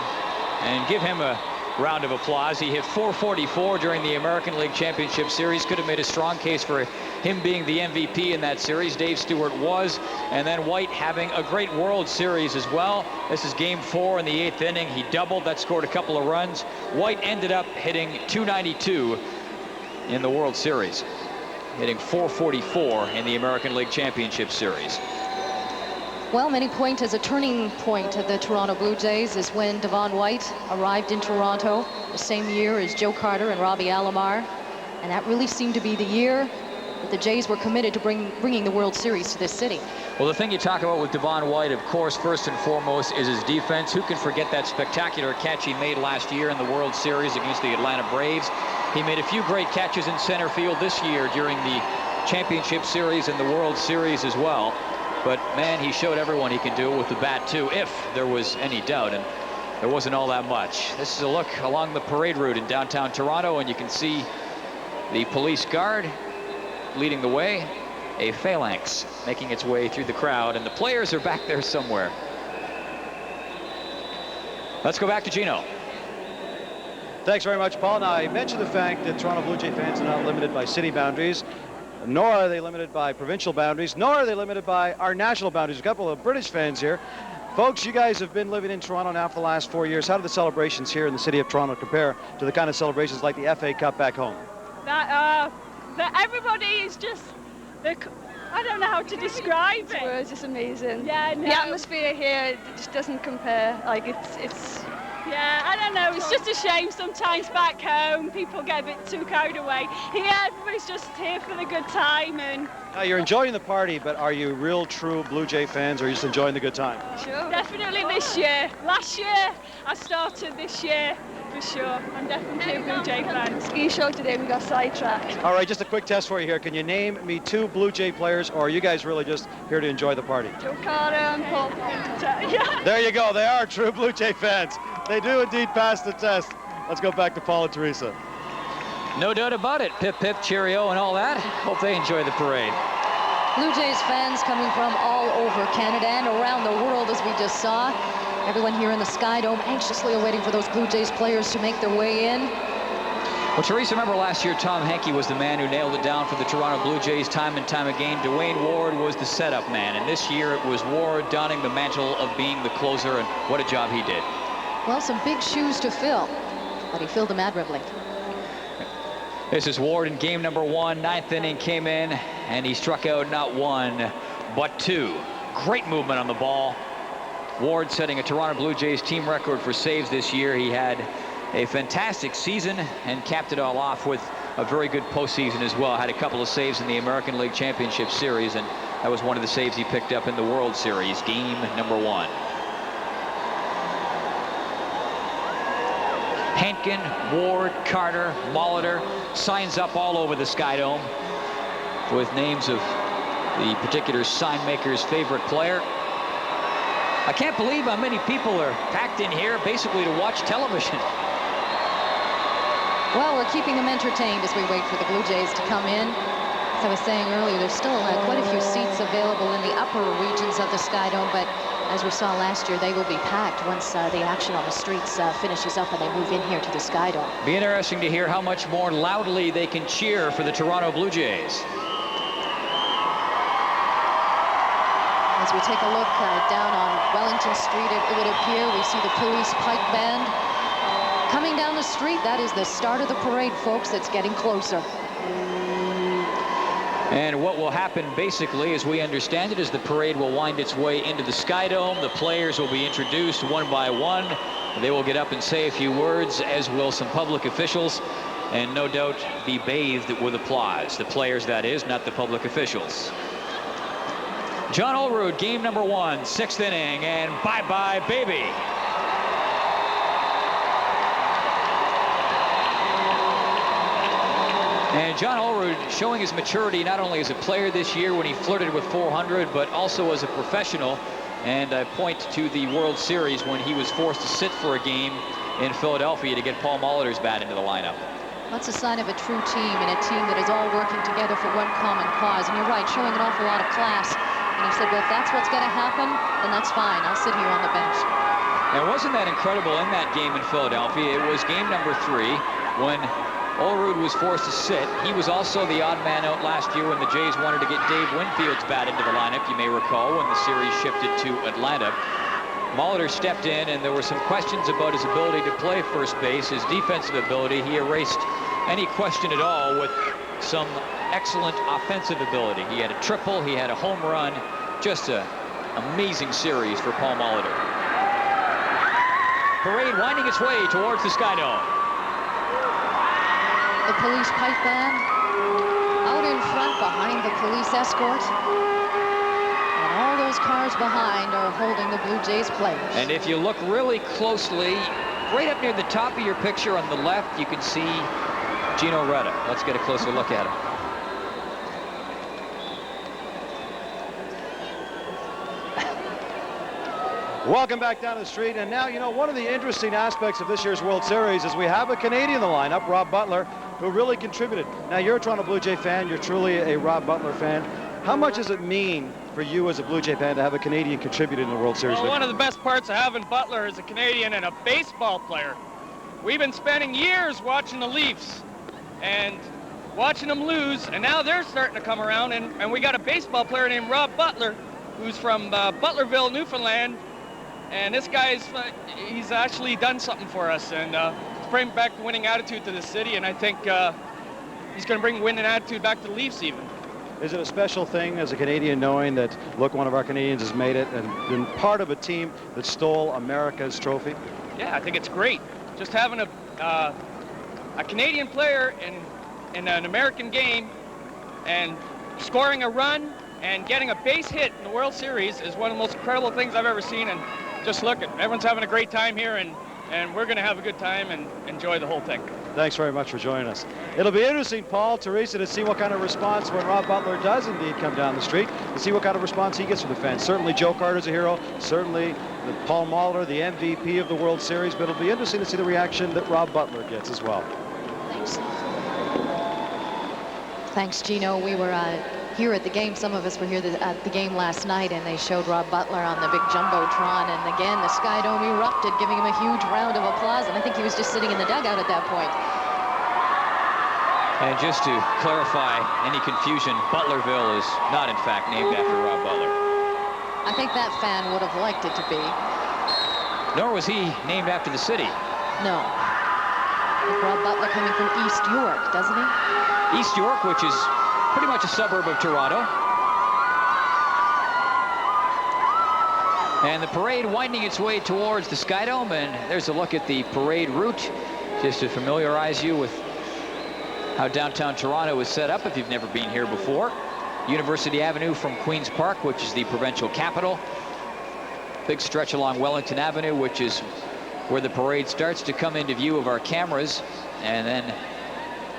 And give him a round of applause. He hit .444 during the American League Championship Series. Could have made a strong case for him being the MVP in that series. Dave Stewart was. And then White having a great World Series as well. This is game 4 in the 8th inning. He doubled. That scored a couple of runs. White ended up hitting .292 in the World Series, hitting .444 in the American League Championship Series. Well, many point as a turning point of the Toronto Blue Jays is when Devon White arrived in Toronto the same year as Joe Carter and Robbie Alomar. And that really seemed to be the year that the Jays were committed to bringing the World Series to this city. Well, the thing you talk about with Devon White, of course, first and foremost, is his defense. Who can forget that spectacular catch he made last year in the World Series against the Atlanta Braves? He made a few great catches in center field this year during the Championship Series and the World Series as well. But, man, he showed everyone he can do it with the bat, too, if there was any doubt. And there wasn't all that much. This is a look along the parade route in downtown Toronto, and you can see the police guard leading the way, a phalanx making its way through the crowd, and the players are back there somewhere. Let's go back to Gino. Thanks very much, Paul. Now, I mentioned the fact that Toronto Blue Jay fans are not limited by city boundaries, nor are they limited by provincial boundaries, nor are they limited by our national boundaries. A couple of British fans here. Folks, you guys have been living in Toronto now for the last 4 years. How do the celebrations here in the city of Toronto compare to the kind of celebrations like the FA Cup back home? That everybody is just, I don't know how to describe it. It's just amazing. Yeah, no. The atmosphere here just doesn't compare. Like it's. Yeah, I don't know. It's just a shame sometimes back home people get a bit too carried away. Here, everybody's just here for the good time. And Now, you're enjoying the party, but are you real, true Blue Jay fans, or are you just enjoying the good time? sure. Definitely this year. Last year, I started. This year, for sure. I'm definitely a Blue Jay fan. Ski show today, we got sidetracked. All right, just a quick test for you here. Can you name me 2 Blue Jay players, or are you guys really just here to enjoy the party? Joe Carter and Paul. Yeah. There you go. They are true Blue Jay fans. They do indeed pass the test. Let's go back to Paul and Teresa. No doubt about it. Pip, pip, cheerio, and all that. Hope they enjoy the parade. Blue Jays fans coming from all over Canada and around the world, as we just saw. Everyone here in the Sky Dome anxiously awaiting for those Blue Jays players to make their way in. Well, Teresa, remember last year Tom Henke was the man who nailed it down for the Toronto Blue Jays time and time again. Dwayne Ward was the setup man, and this year it was Ward donning the mantle of being the closer, and what a job he did. Well, some big shoes to fill, but he filled them admirably. This is Ward in game number 1. 9th inning came in, and he struck out not 1, but 2. Great movement on the ball. Ward setting a Toronto Blue Jays team record for saves this year. He had a fantastic season and capped it all off with a very good postseason as well. Had a couple of saves in the American League Championship Series, and that was one of the saves he picked up in the World Series, game number 1. Henkin, Ward, Carter, Molitor, signs up all over the Sky Dome with names of the particular sign maker's favorite player. I can't believe how many people are packed in here basically to watch television. Well, we're keeping them entertained as we wait for the Blue Jays to come in. As I was saying earlier, there's still quite a few seats available in the upper regions of the Sky Dome, but as we saw last year, they will be packed once the action on the streets finishes up and they move in here to the Sky Dome. Be interesting to hear how much more loudly they can cheer for the Toronto Blue Jays. As we take a look down on Wellington Street, it would appear we see the police pipe band coming down the street. That is the start of the parade, folks. It's getting closer. And what will happen basically, as we understand it, is the parade will wind its way into the Sky Dome. The players will be introduced one by one. They will get up and say a few words, as will some public officials, and no doubt be bathed with applause. The players, that is, not the public officials. John Olerud, game number 1, 6th inning, and bye-bye, baby. And John Olerud showing his maturity not only as a player this year when he flirted with 400, but also as a professional. And I point to the World Series when he was forced to sit for a game in Philadelphia to get Paul Molitor's bat into the lineup. That's a sign of a true team, and a team that is all working together for one common cause. And you're right, showing an awful lot of class. And he said, well, if that's what's going to happen, then that's fine. I'll sit here on the bench. And wasn't that incredible in that game in Philadelphia? It was game number 3 when Olerud was forced to sit. He was also the odd man out last year when the Jays wanted to get Dave Winfield's bat into the lineup, you may recall, when the series shifted to Atlanta. Molitor stepped in, and there were some questions about his ability to play first base, his defensive ability. He erased any question at all with some excellent offensive ability. He had a triple, he had a home run. Just an amazing series for Paul Molitor. Parade winding its way towards the Sky Dome. The police pipe band out in front behind the police escort. And all those cars behind are holding the Blue Jays players. And if you look really closely, right up near the top of your picture on the left, you can see Gino Reda. Let's get a closer look at him. Welcome back down the street. And now, you know, one of the interesting aspects of this year's World Series is we have a Canadian in the lineup, Rob Butler, who really contributed. Now, you're a Toronto Blue Jay fan. You're truly a Rob Butler fan. How much does it mean for you as a Blue Jay fan to have a Canadian contribute in the World Series? Well, one of the best parts of having Butler as a Canadian and a baseball player, we've been spending years watching the Leafs and watching them lose, and now they're starting to come around, and we got a baseball player named Rob Butler, who's from Butlerville, Newfoundland, and this guy's he's actually done something for us, and bring back the winning attitude to the city, and I think he's going to bring winning attitude back to the Leafs even. Is it a special thing as a Canadian knowing that, look, one of our Canadians has made it and been part of a team that stole America's trophy? Yeah, I think it's great. Just having a Canadian player in an American game and scoring a run and getting a base hit in the World Series is one of the most incredible things I've ever seen. And just look, everyone's having a great time here, and we're going to have a good time and enjoy the whole thing. Thanks very much for joining us. It'll be interesting, Paul, Teresa, to see what kind of response when Rob Butler does indeed come down the street, to see what kind of response he gets from the fans. Certainly Joe Carter's a hero, certainly Paul Molitor, the MVP of the World Series, but it'll be interesting to see the reaction that Rob Butler gets as well. Thanks. Thanks, Gino. We were here at the game. Some of us were here at the game last night, and they showed Rob Butler on the big Jumbotron, and again, the Sky Dome erupted, giving him a huge round of applause, and I think he was just sitting in the dugout at that point. And just to clarify any confusion, Butlerville is not, in fact, named after Rob Butler. I think that fan would have liked it to be. Nor was he named after the city. No. Rob Butler coming from East York, doesn't he? East York, which is pretty much a suburb of Toronto. And the parade winding its way towards the Sky Dome, and there's a look at the parade route, just to familiarize you with how downtown Toronto is set up if you've never been here before. University Avenue from Queen's Park, which is the provincial capital. Big stretch along Wellington Avenue, which is where the parade starts to come into view of our cameras, and then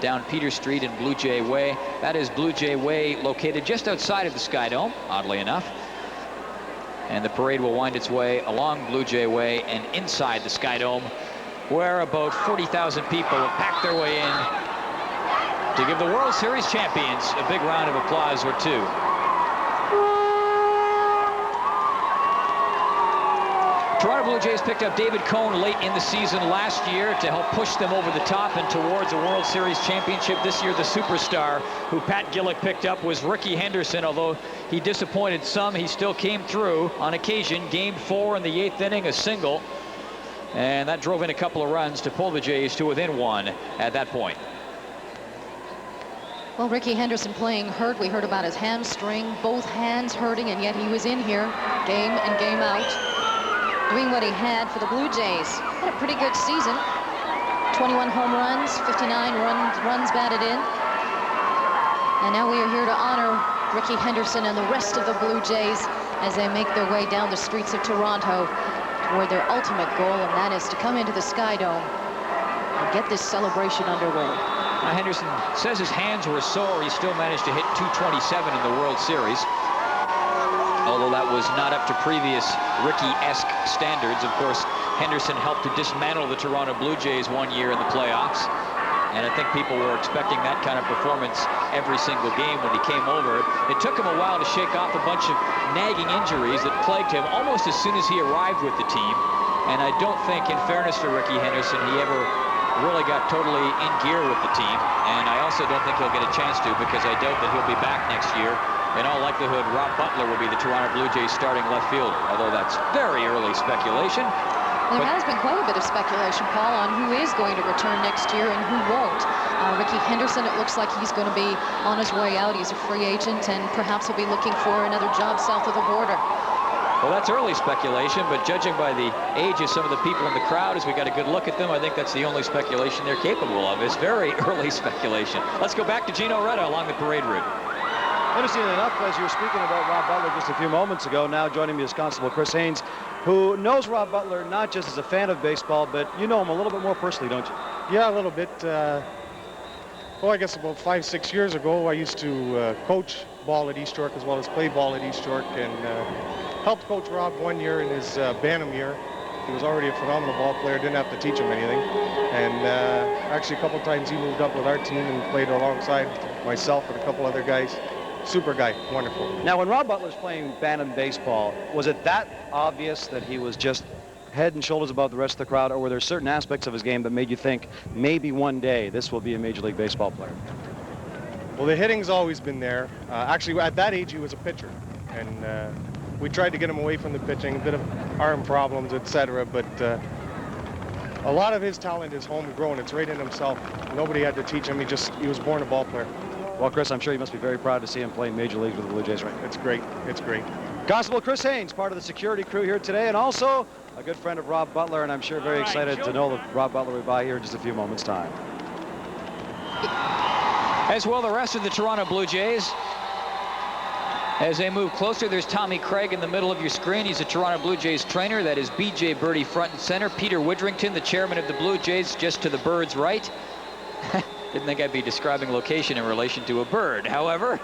down Peter Street and Blue Jay Way. That is Blue Jay Way, located just outside of the Sky Dome, oddly enough. And the parade will wind its way along Blue Jay Way and inside the Sky Dome, where about 40,000 people have packed their way in to give the World Series champions a big round of applause or two. Toronto Blue Jays picked up David Cone late in the season last year to help push them over the top and towards a World Series championship. This year, the superstar who Pat Gillick picked up was Ricky Henderson. Although he disappointed some, he still came through on occasion. Game 4 in the 8th inning, a single. And that drove in a couple of runs to pull the Jays to within one at that point. Well, Ricky Henderson playing hurt. We heard about his hamstring, both hands hurting, and yet he was in here game and game out, doing what he had for the Blue Jays. Had a pretty good season. 21 home runs, 59 runs batted in. And now we are here to honor Ricky Henderson and the rest of the Blue Jays as they make their way down the streets of Toronto toward their ultimate goal, and that is to come into the Sky Dome and get this celebration underway. Henderson says his hands were sore. He still managed to hit .227 in the World Series, although that was not up to previous Ricky-esque standards. Of course, Henderson helped to dismantle the Toronto Blue Jays one year in the playoffs, and I think people were expecting that kind of performance every single game when he came over. It took him a while to shake off a bunch of nagging injuries that plagued him almost as soon as he arrived with the team, and I don't think, in fairness to Ricky Henderson, he ever really got totally in gear with the team, and I also don't think he'll get a chance to, because I doubt that he'll be back next year. In all likelihood, Rob Butler will be the Toronto Blue Jays starting left fielder, although that's very early speculation. There has been quite a bit of speculation, Paul, on who is going to return next year and who won't. Ricky Henderson, it looks like he's going to be on his way out. He's a free agent, and perhaps he'll be looking for another job south of the border. Well, that's early speculation, but judging by the age of some of the people in the crowd as we got a good look at them, I think that's the only speculation they're capable of. It's very early speculation. Let's go back to Gino Retta along the parade route. Interesting enough, as you were speaking about Rob Butler just a few moments ago, now joining me is Constable Chris Haynes, who knows Rob Butler not just as a fan of baseball, but you know him a little bit more personally, don't you? Yeah, a little bit. Well, I guess about 5-6 years ago, I used to coach ball at East York as well as play ball at East York, and helped coach Rob one year in his Bantam year. He was already a phenomenal ball player, didn't have to teach him anything. And actually a couple times he moved up with our team and played alongside myself and a couple other guys. Super guy, wonderful. Now, when Rob Butler's playing Bantam baseball, was it that obvious that he was just head and shoulders above the rest of the crowd, or were there certain aspects of his game that made you think maybe one day this will be a Major League Baseball player? Well, the hitting's always been there. Actually, at that age, he was a pitcher. And we tried to get him away from the pitching, a bit of arm problems, etc. But a lot of his talent is homegrown. It's right in himself. Nobody had to teach him. He was born a ball player. Well, Chris, I'm sure you must be very proud to see him playing Major League with the Blue Jays, right? It's great. It's great. Constable Chris Haynes, part of the security crew here today, and also a good friend of Rob Butler, and I'm sure very excited to know that Rob Butler will be by here in just a few moments' time. As well, the rest of the Toronto Blue Jays. As they move closer, there's Tommy Craig in the middle of your screen. He's a Toronto Blue Jays trainer. That is B.J. Birdie front and center. Peter Widrington, the chairman of the Blue Jays, just to the bird's right. Didn't think I'd be describing location in relation to a bird. However,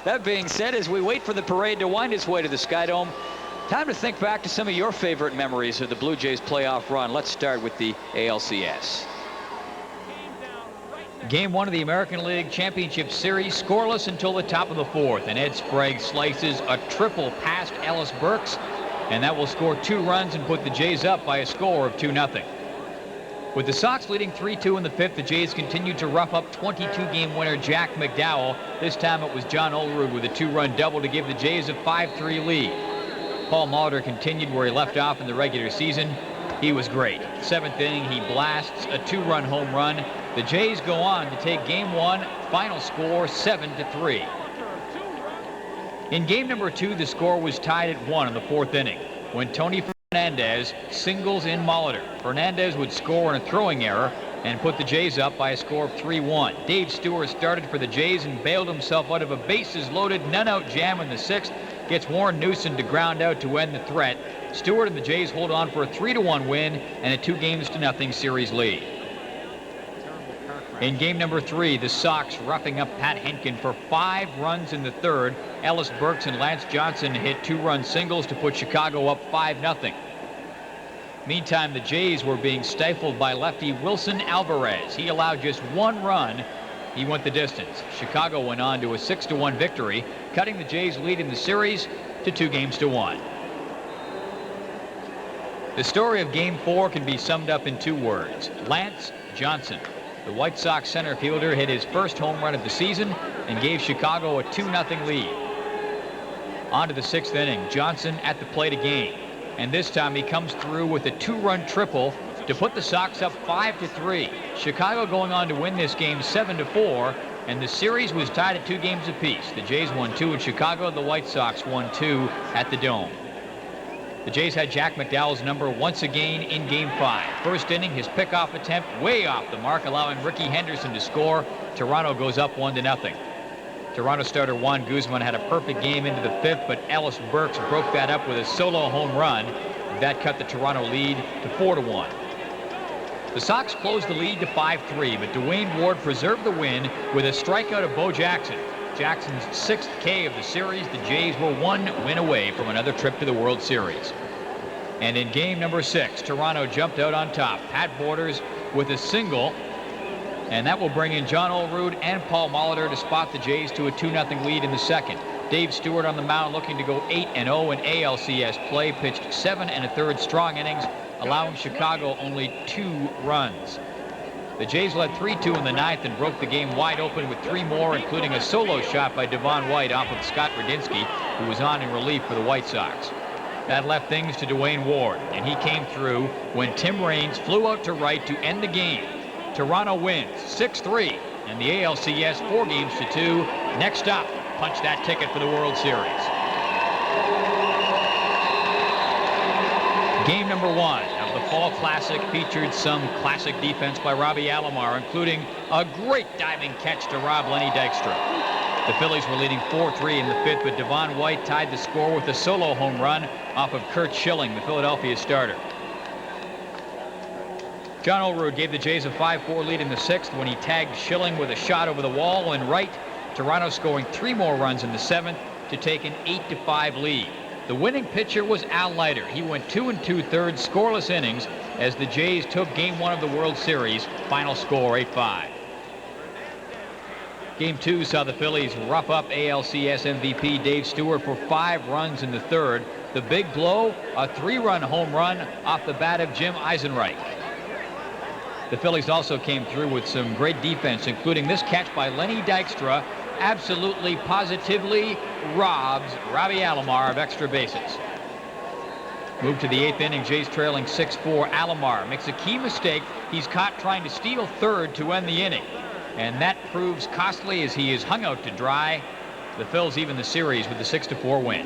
that being said, as we wait for the parade to wind its way to the Sky Dome, time to think back to some of your favorite memories of the Blue Jays playoff run. Let's start with the ALCS. Game 1 of the American League Championship Series, scoreless until the top of the 4th, and Ed Sprague slices a triple past Ellis Burks, and that will score 2 runs and put the Jays up by a score of 2-0. With the Sox leading 3-2 in the 5th, the Jays continued to rough up 22-game winner Jack McDowell. This time it was John Olerud with a 2-run double to give the Jays a 5-3 lead. Paul Molitor continued where he left off in the regular season. He was great. 7th inning, he blasts a 2-run home run. The Jays go on to take Game 1, final score 7-3. In Game number 2, the score was tied at 1 in the 4th inning when Tony Fernandez singles in Molitor. Fernandez would score on a throwing error and put the Jays up by a score of 3-1. Dave Stewart started for the Jays and bailed himself out of a bases-loaded, none-out jam in the 6th. Gets Warren Newson to ground out to end the threat. Stewart and the Jays hold on for a 3-1 win and a 2-0 series lead. In game number 3, the Sox roughing up Pat Henkin for 5 runs in the 3rd. Ellis Burks and Lance Johnson hit 2-run singles to put Chicago up 5-0. Meantime, the Jays were being stifled by lefty Wilson Alvarez. He allowed just 1 run. He went the distance. Chicago went on to a 6-1 victory, cutting the Jays' lead in the series to 2-1. The story of Game 4 can be summed up in 2 words: Lance Johnson. The White Sox center fielder hit his first home run of the season and gave Chicago a 2-0 lead. On to the 6th inning. Johnson at the plate again, and this time he comes through with a 2-run triple to put the Sox up 5-3. Chicago going on to win this game 7-4, and the series was tied at 2 games apiece. The Jays won 2 in Chicago. The White Sox won 2 at the Dome. The Jays had Jack McDowell's number once again in Game 5. First inning, his pickoff attempt way off the mark, allowing Ricky Henderson to score. Toronto goes up 1-0. Toronto starter Juan Guzman had a perfect game into the 5th, but Ellis Burks broke that up with a solo home run. That cut the Toronto lead to 4-1. The Sox closed the lead to 5-3, but Dwayne Ward preserved the win with a strikeout of Bo Jackson. Jackson's 6th K of the series. The Jays were 1 win away from another trip to the World Series. And in game number 6, Toronto jumped out on top. Pat Borders with a single, and that will bring in John Olerud and Paul Molitor to spot the Jays to a 2-0 lead in the 2nd. Dave Stewart on the mound looking to go 8-0 in ALCS play, pitched 7 1/3 strong innings, allowing Chicago only 2 runs. The Jays led 3-2 in the 9th and broke the game wide open with 3 more, including a solo shot by Devon White off of Scott Radinsky, who was on in relief for the White Sox. That left things to Dwayne Ward, and he came through when Tim Raines flew out to right to end the game. Toronto wins 6-3, and the ALCS 4-2. Next up, punch that ticket for the World Series. Game number 1 of the Fall Classic featured some classic defense by Robbie Alomar, including a great diving catch to rob Lenny Dykstra. The Phillies were leading 4-3 in the 5th, but Devon White tied the score with a solo home run off of Curt Schilling, the Philadelphia starter. John Olerud gave the Jays a 5-4 lead in the 6th when he tagged Schilling with a shot over the wall and right. Toronto scoring 3 more runs in the 7th to take an 8-5 lead. The winning pitcher was Al Leiter. He went 2 2/3 scoreless innings as the Jays took Game 1 of the World Series. Final score 8-5. Game 2 saw the Phillies rough up ALCS MVP Dave Stewart for 5 runs in the 3rd. The big blow, a 3-run home run off the bat of Jim Eisenreich. The Phillies also came through with some great defense, including this catch by Lenny Dykstra. Absolutely, positively robs Robbie Alomar of extra bases. Move to the 8th inning, Jays trailing 6-4. Alomar makes a key mistake. He's caught trying to steal third to end the inning. And that proves costly as he is hung out to dry. The Phils even the series with the 6-4 win.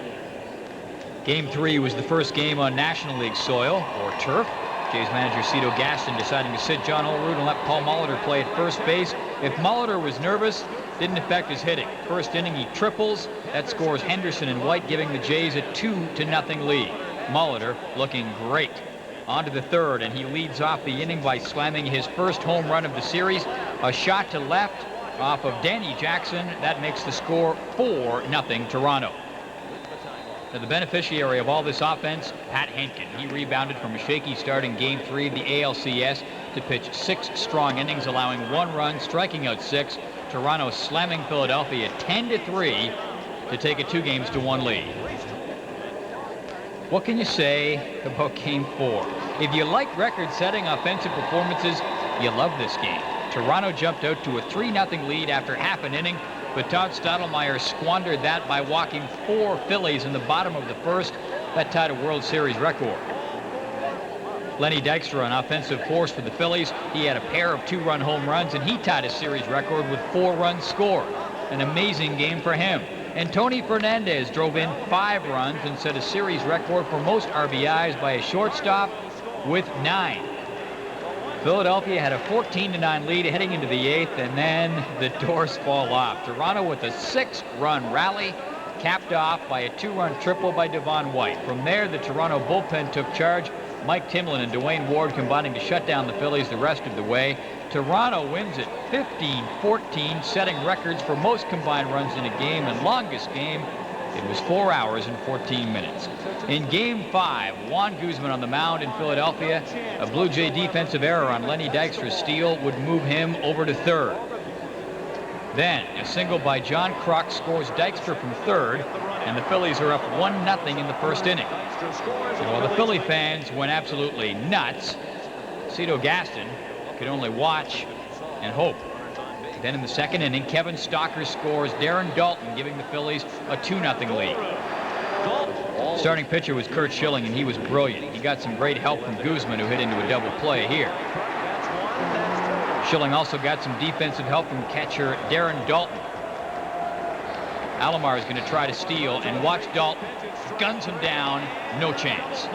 Game 3 was the first game on National League soil, or turf. Jays manager Cito Gaston deciding to sit John Olerud and let Paul Molitor play at first base. If Molitor was nervous, didn't affect his hitting. First inning, he triples. That scores Henderson and White, giving the Jays a 2-0 lead. Molitor looking great. On to the 3rd, and he leads off the inning by slamming his first home run of the series. A shot to left off of Danny Jackson. That makes the score 4-0 Toronto. Now, the beneficiary of all this offense, Pat Henkin. He rebounded from a shaky start in Game 3 of the ALCS to pitch 6 strong innings, allowing 1 run, striking out 6. Toronto slamming Philadelphia 10-3 to take a 2-1 lead. What can you say about Game 4? If you like record-setting offensive performances, you love this game. Toronto jumped out to a 3-0 lead after half an inning, but Todd Stottlemyre squandered that by walking 4 Phillies in the bottom of the 1st. That tied a World Series record. Lenny Dykstra, an offensive force for the Phillies. He had a pair of 2-run home runs, and he tied a series record with 4 runs scored. An amazing game for him. And Tony Fernandez drove in 5 runs and set a series record for most RBIs by a shortstop with 9. Philadelphia had a 14-9 lead heading into the 8th, and then the doors fall off. Toronto with a 6-run rally, capped off by a 2-run triple by Devon White. From there, the Toronto bullpen took charge. Mike Timlin and Dwayne Ward combining to shut down the Phillies the rest of the way. Toronto wins it 15-14, setting records for most combined runs in a game and longest game. It was 4 hours and 14 minutes. In Game 5, Juan Guzman on the mound in Philadelphia. A Blue Jay defensive error on Lenny Dykstra's steal would move him over to 3rd. Then a single by John Kruk scores Dykstra from 3rd, and the Phillies are up 1-0 in the 1st inning. And while the Philly fans went absolutely nuts, Cito Gaston could only watch and hope. Then in the 2nd inning, Kevin Stocker scores Darren Dalton, giving the Phillies a 2-0 lead. Starting pitcher was Curt Schilling, and he was brilliant. He got some great help from Guzman, who hit into a double play here. Schilling also got some defensive help from catcher Darren Dalton. Alomar is going to try to steal, and watch Dalton. Guns him down, no chance.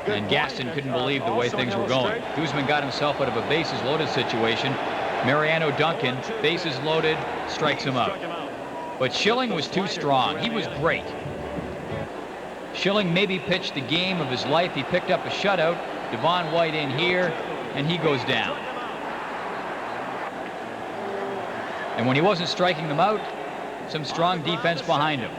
And Gaston couldn't believe the way things were going. Guzman got himself out of a bases-loaded situation. Mariano Duncan, bases loaded, strikes him out. But Schilling was too strong. He was great. Schilling maybe pitched the game of his life. He picked up a shutout. Devon White in here, and he goes down. And when he wasn't striking them out, some strong defense behind him.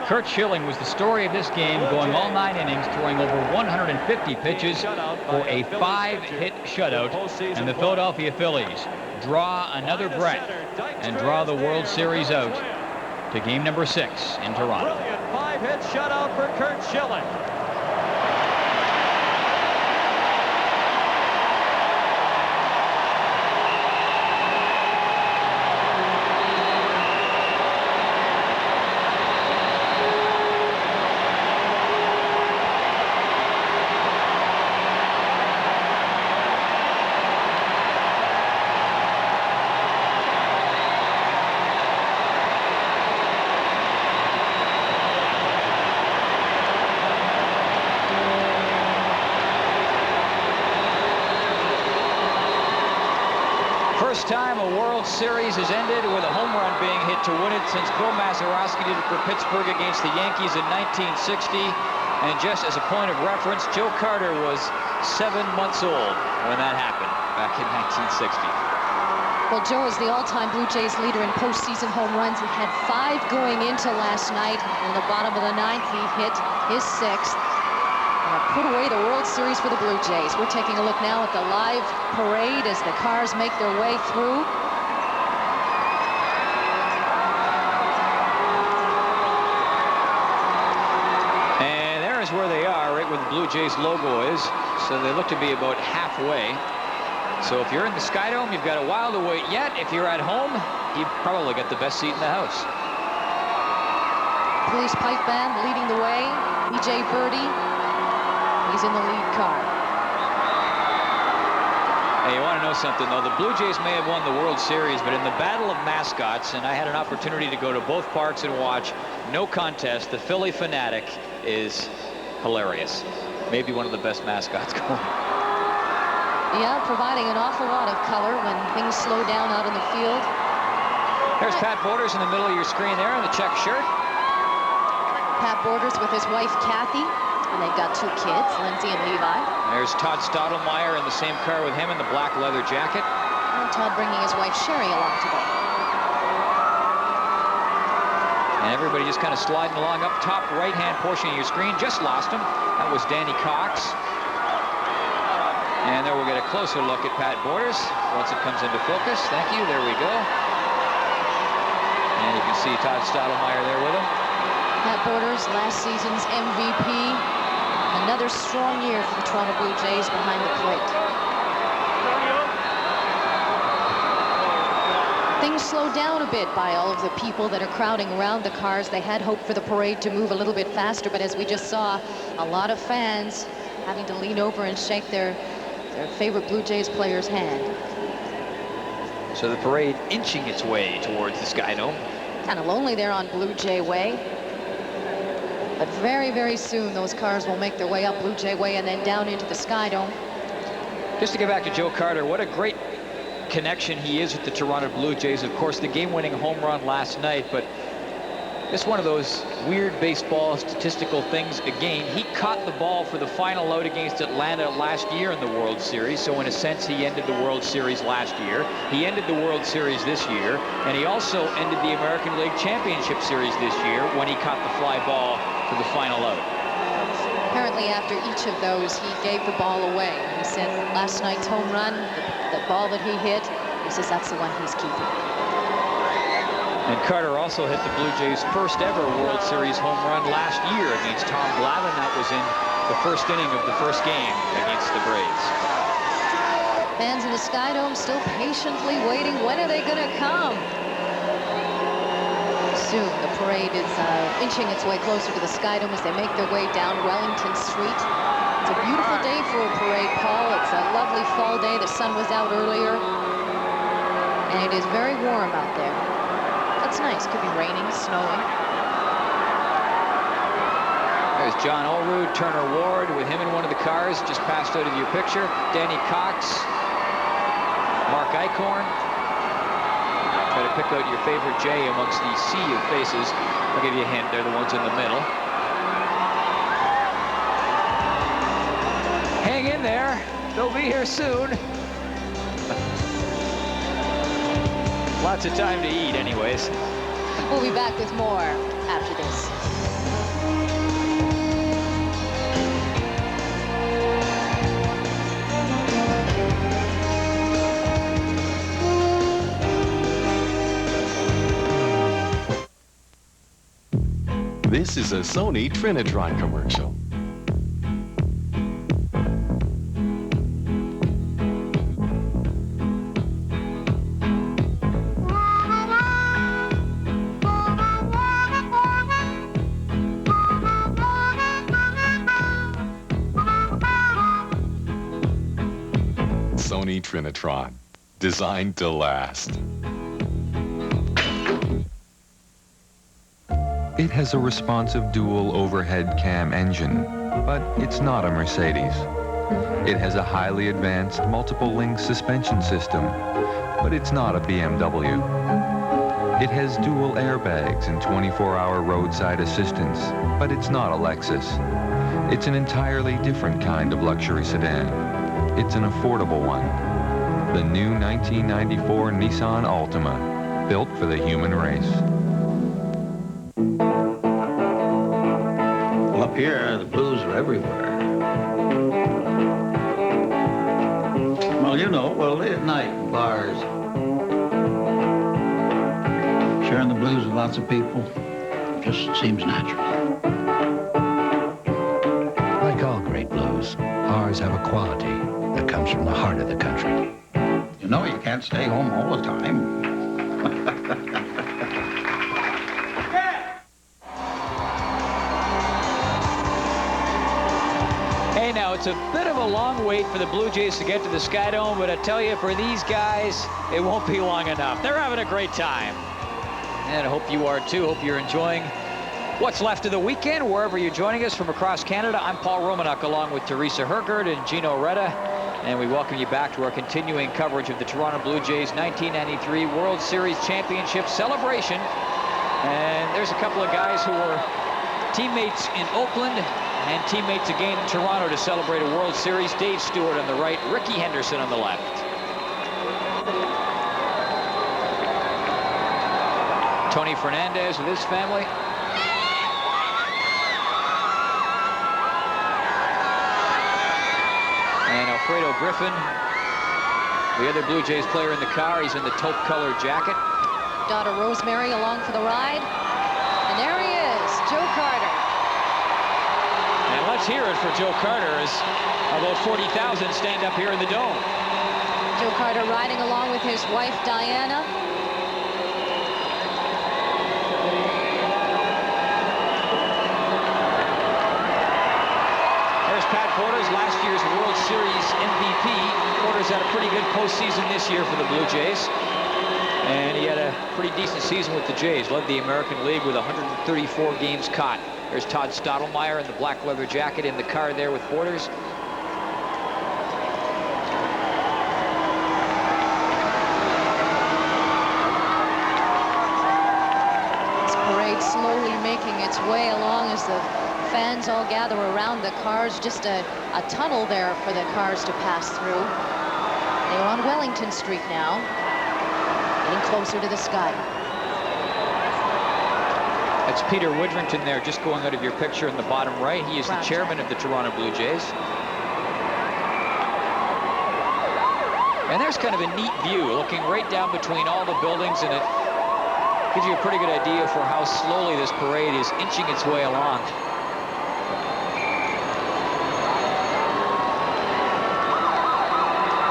Curt Schilling was the story of this game, going all 9 innings, throwing over 150 pitches for a 5-hit shutout, and the Philadelphia Phillies draw another breath and draw the World Series out to game number 6 in Toronto. Brilliant 5-hit shutout for Curt Schilling. first time a World Series has ended with a home run being hit to win it since Bill Mazeroski did it for Pittsburgh against the Yankees in 1960. And just as a point of reference, Joe Carter was 7 months old when that happened back in 1960. Well, Joe is the all-time Blue Jays leader in postseason home runs. He had 5 going into last night. In the bottom of the 9th, he hit his 6th. And put away the World Series for the Blue Jays. We're taking a look now at the live parade as the cars make their way through. And there is where they are, right where the Blue Jays logo is. So they look to be about halfway. So if you're in the Skydome, you've got a while to wait yet. If you're at home, you've probably got the best seat in the house. Police pipe band leading the way. E.J. Birdie, he's in the lead car. Hey, you want to know something, though? The Blue Jays may have won the World Series, but in the battle of mascots, and I had an opportunity to go to both parks and watch, no contest, the Philly Fanatic is hilarious. Maybe one of the best mascots going. Yeah, providing an awful lot of color when things slow down out in the field. There's Pat Borders in the middle of your screen there in the check shirt. Pat Borders with his wife, Kathy, and they've got 2 kids, Lindsay and Levi. There's Todd Stottlemyre in the same car with him in the black leather jacket. And Todd bringing his wife, Sherry, along today. And everybody just kind of sliding along up top right-hand portion of your screen. Just lost him. That was Danny Cox. And there we'll get a closer look at Pat Borders once it comes into focus. Thank you. There we go. And you can see Todd Stottlemyre there with him. Pat Borders, last season's MVP. Another strong year for the Toronto Blue Jays behind the plate. Things slowed down a bit by all of the people that are crowding around the cars. They had hoped for the parade to move a little bit faster, but as we just saw, a lot of fans having to lean over and shake their favorite Blue Jays player's hand. So the parade inching its way towards the Skydome. Kind of lonely there on Blue Jay Way. But very, very soon those cars will make their way up Blue Jay Way and then down into the Skydome. Just to get back to Joe Carter, what a great connection he is with the Toronto Blue Jays. Of course, the game-winning home run last night, but it's one of those weird baseball statistical things. Again, he caught the ball for the final out against Atlanta last year in the World Series. So in a sense, he ended the World Series last year. He ended the World Series this year. And he also ended the American League Championship Series this year when he caught the fly ball for the final out. Apparently after each of those, he gave the ball away. He said last night's home run, the ball that he hit, he says that's the one he's keeping. And Carter also hit the Blue Jays' first ever World Series home run last year against Tom Glavine. That was in the first inning of the first game against the Braves. Fans in the Skydome still patiently waiting. When are they going to come? Soon the parade is inching its way closer to the Skydome as they make their way down Wellington Street. It's a beautiful day for a parade, Paul. It's a lovely fall day. The sun was out earlier. And it is very warm out there. That's nice. Could be raining, snowing. There's John Olerud, Turner Ward with him in one of the cars just passed out of your picture. Danny Cox, Mark Eichhorn. Try to pick out your favorite J amongst the sea of faces. I'll give you a hint. They're the ones in the middle. Hang in there. They'll be here soon. Lots of time to eat anyways. We'll be back with more after this. This is a Sony Trinitron commercial. Sony Trinitron, designed to last. It has a responsive dual overhead cam engine, but it's not a Mercedes. It has a highly advanced multiple-link suspension system, but it's not a BMW. It has dual airbags and 24-hour roadside assistance, but it's not a Lexus. It's an entirely different kind of luxury sedan. It's an affordable one. The new 1994 Nissan Altima, built for the human race. Well, up here, the blues are everywhere. Well, you know, well, late at night, bars, sharing the blues with lots of people just seems natural. Like all great blues, ours have a quality that comes from the heart of the country. You know, you can't stay home all the time. Hey, now, it's a bit of a long wait for the Blue Jays to get to the Skydome, but I tell you, for these guys, it won't be long enough. They're having a great time. And I hope you are, too. Hope you're enjoying what's left of the weekend, wherever you're joining us from across Canada. I'm Paul Romanuk, along with Teresa Hergert and Gino Retta, and we welcome you back to our continuing coverage of the Toronto Blue Jays 1993 World Series Championship celebration. And there's a couple of guys who were teammates in Oakland and teammates again in Toronto to celebrate a World Series. Dave Stewart on the right, Ricky Henderson on the left. Tony Fernandez with his family. And Alfredo Griffin, the other Blue Jays player in the car. He's in the taupe-colored jacket. Daughter Rosemary along for the ride. And there he is, Joe Carter. And let's hear it for Joe Carter as about 40,000 stand up here in the Dome. Joe Carter riding along with his wife, Diana. There's Pat Porter's last year's World Series MVP. Porter's had a pretty good postseason this year for the Blue Jays. And he had a pretty decent season with the Jays. Led the American League with 134 games caught. There's Todd Stottlemyre in the black leather jacket in the car there with Porter's. This parade slowly making its way along as the fans all gather around the cars. Just a tunnel there for the cars to pass through. They're on Wellington Street now, getting closer to the sky. That's Peter Woodrington there, just going out of your picture in the bottom right. He is the chairman of the Toronto Blue Jays. And there's kind of a neat view, looking right down between all the buildings, and it gives you a pretty good idea for how slowly this parade is inching its way along.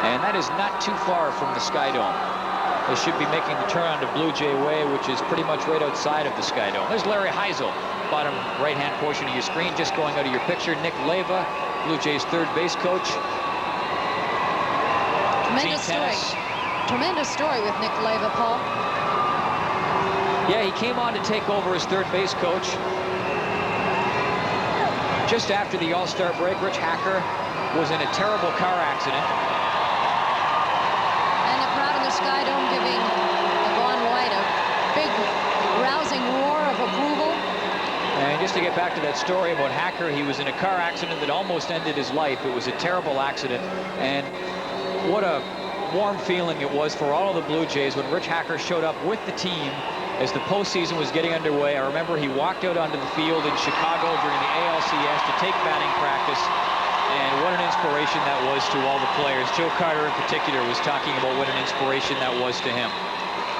And that is not too far from the Skydome. They should be making the turn onto Blue Jay Way, which is pretty much right outside of the Skydome. There's Larry Heisel, bottom right-hand portion of your screen, just going out of your picture. Nick Leyva, Blue Jays third base coach. Tremendous story. Tremendous story with Nick Leyva, Paul. Yeah, he came on to take over as third base coach. Just after the All-Star break, Rich Hacker was in a terrible car accident. Skydome giving Vaughn White a big rousing roar of approval. And just to get back to that story about Hacker, he was in a car accident that almost ended his life. It was a terrible accident, and what a warm feeling it was for all of the Blue Jays when Rich Hacker showed up with the team as the postseason was getting underway. I remember he walked out onto the field in Chicago during the ALCS to take batting practice. And what an inspiration that was to all the players. Joe Carter in particular was talking about what an inspiration that was to him.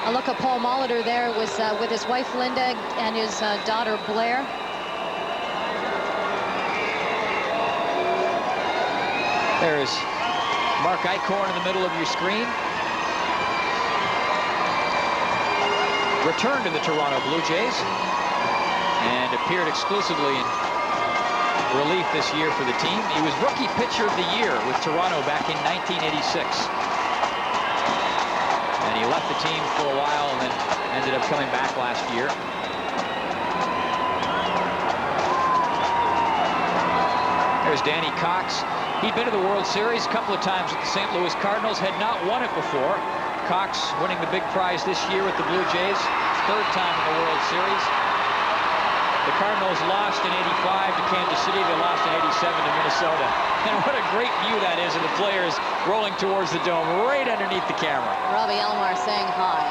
A look at Paul Molitor there was with his wife Linda and his daughter Blair. There's Mark Eichhorn in the middle of your screen. Returned to the Toronto Blue Jays and appeared exclusively in relief this year for the team. He was Rookie Pitcher of the Year with Toronto back in 1986. And he left the team for a while and then ended up coming back last year. There's Danny Cox. He'd been to the World Series a couple of times with the St. Louis Cardinals, had not won it before. Cox winning the big prize this year with the Blue Jays, third time in the World Series. The Cardinals lost in '85 to Kansas City. They lost in '87 to Minnesota. And what a great view that is of the players rolling towards the dome, right underneath the camera. Robbie Elmar saying hi.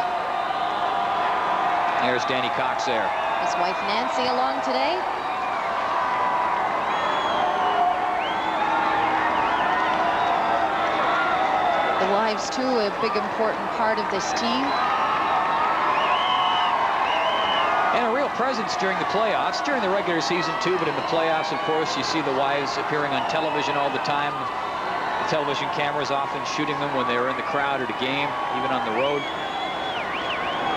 There's Danny Cox there. His wife Nancy along today. The wives, too, a big important part of this team. And a real presence during the playoffs, during the regular season too, but in the playoffs, of course, you see the wives appearing on television all the time. The television cameras often shooting them when they were in the crowd at a game, even on the road.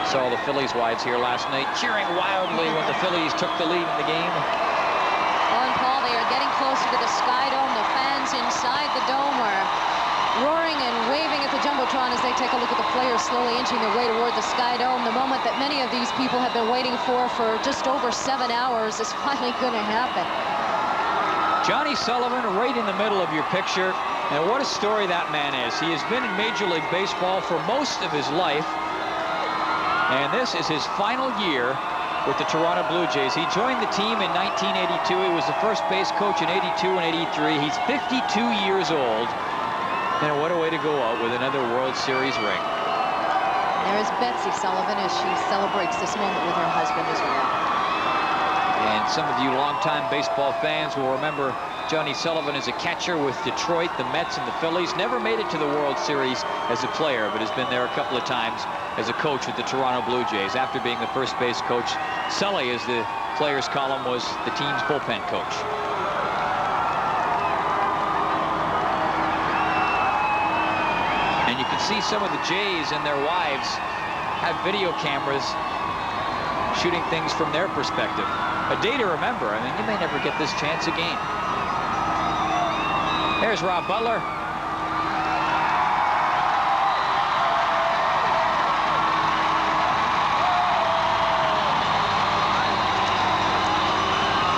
Saw the Phillies wives here last night cheering wildly when the Phillies took the lead in the game. Oh, and Paul, they are getting closer to the Sky Dome. The fans inside the dome are roaring and waving at the Jumbotron as they take a look at the players slowly inching their way toward the Sky Dome. The moment that many of these people have been waiting for just over 7 hours is finally going to happen. Johnny Sullivan right in the middle of your picture. And what a story that man is. He has been in Major League Baseball for most of his life. And this is his final year with the Toronto Blue Jays. He joined the team in 1982. He was the first base coach in '82 and '83. He's 52 years old. And what a way to go out with another World Series ring. There is Betsy Sullivan as she celebrates this moment with her husband as well. And some of you longtime baseball fans will remember Johnny Sullivan as a catcher with Detroit, the Mets, and the Phillies. Never made it to the World Series as a player, but has been there a couple of times as a coach with the Toronto Blue Jays. After being the first base coach, Sully, as the players' column, was the team's bullpen coach. And you can see some of the Jays and their wives have video cameras shooting things from their perspective. A day to remember. I mean, you may never get this chance again. There's Rob Butler.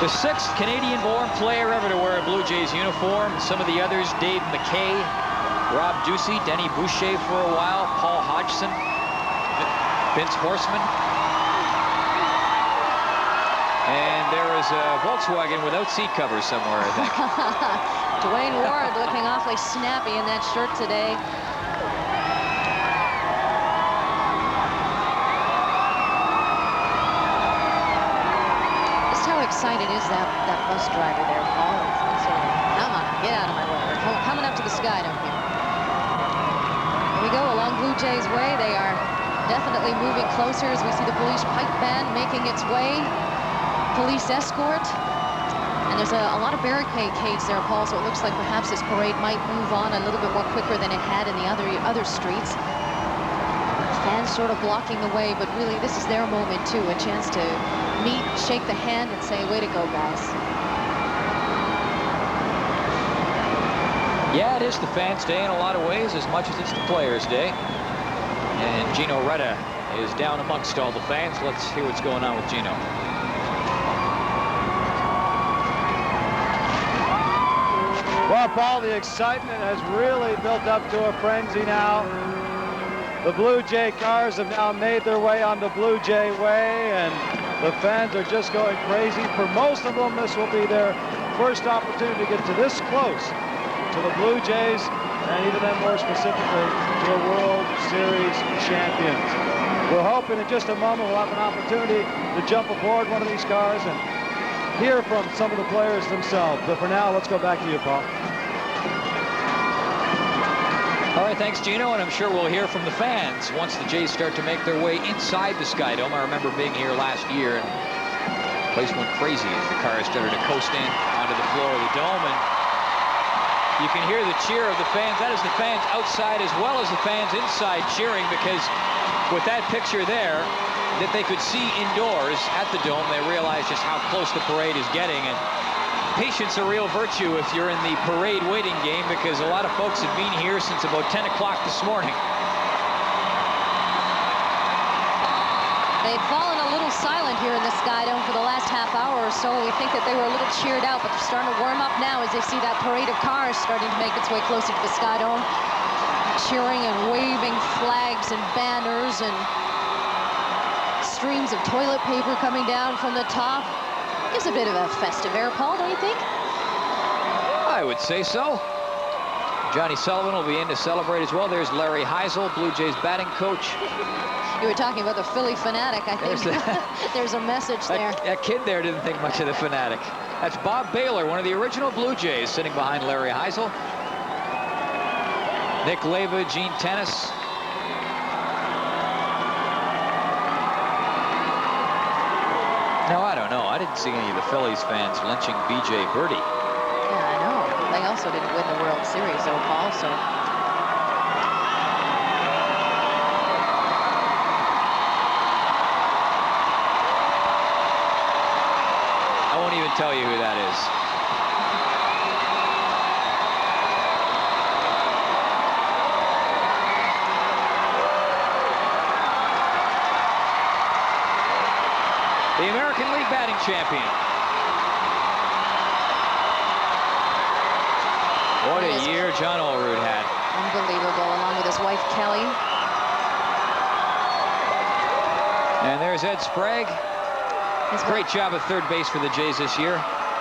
The 6th Canadian-born player ever to wear a Blue Jays uniform. Some of the others, Dave McKay, Rob Ducey, Denny Boucher for a while, Paul Hodgson, Vince Horstman. And there is a Volkswagen without seat covers somewhere, I think. Dwayne Ward looking awfully snappy in that shirt today. Just how excited is that bus driver there, Paul? He's saying, come on, get out of my way. We're coming up to the Sky Dome here. Here we go along Blue Jays Way. They are definitely moving closer as we see the police pipe band making its way. Police escort. And there's a lot of barricades there, Paul, so it looks like perhaps this parade might move on a little bit more quicker than it had in the other streets. Fans sort of blocking the way, but really this is their moment too, a chance to meet, shake the hand, and say, way to go, guys. Yeah, it is the fans' day in a lot of ways, as much as it's the players' day. And Gino Reda is down amongst all the fans. Let's hear what's going on with Gino. Well, Paul, the excitement has really built up to a frenzy now. The Blue Jay cars have now made their way on the Blue Jay Way, and the fans are just going crazy. For most of them, this will be their first opportunity to get to this close to the Blue Jays, and even then more specifically to the World Series champions. We're hoping in just a moment we'll have an opportunity to jump aboard one of these cars and hear from some of the players themselves. But for now, let's go back to you, Paul. All right, thanks, Gino, and I'm sure we'll hear from the fans once the Jays start to make their way inside the Sky Dome. I remember being here last year, and the place went crazy as the cars started to coast in onto the floor of the dome, and you can hear the cheer of the fans. That is the fans outside as well as the fans inside cheering, because with that picture there that they could see indoors at the dome, they realize just how close the parade is getting. And patience a real virtue if you're in the parade waiting game, because a lot of folks have been here since about 10 o'clock this morning. They'd fallen a little silent here in the Sky Dome for the last half hour or so. We think that they were a little cheered out, but they're starting to warm up now as they see that parade of cars starting to make its way closer to the Sky Dome. Cheering and waving flags and banners and streams of toilet paper coming down from the top. Gives a bit of a festive air, Paul, don't you think? I would say so. Johnny Sullivan will be in to celebrate as well. There's Larry Heisel, Blue Jays batting coach. You were talking about the Philly fanatic. I think there's a message there. That kid there didn't think much of the fanatic. That's Bob Baylor, one of the original Blue Jays, sitting behind Larry Heisel. Nick Leva, Gene Tennis. No, I don't know. I didn't see any of the Phillies fans lynching B.J. Birdie. Yeah, I know. They also didn't win the World Series, though, Paul, so... I won't even tell you who that is. The American League batting champion. What a year John Olerud had. Unbelievable, along with his wife, Kelly. And there's Ed Sprague. Great job at third base for the Jays this year.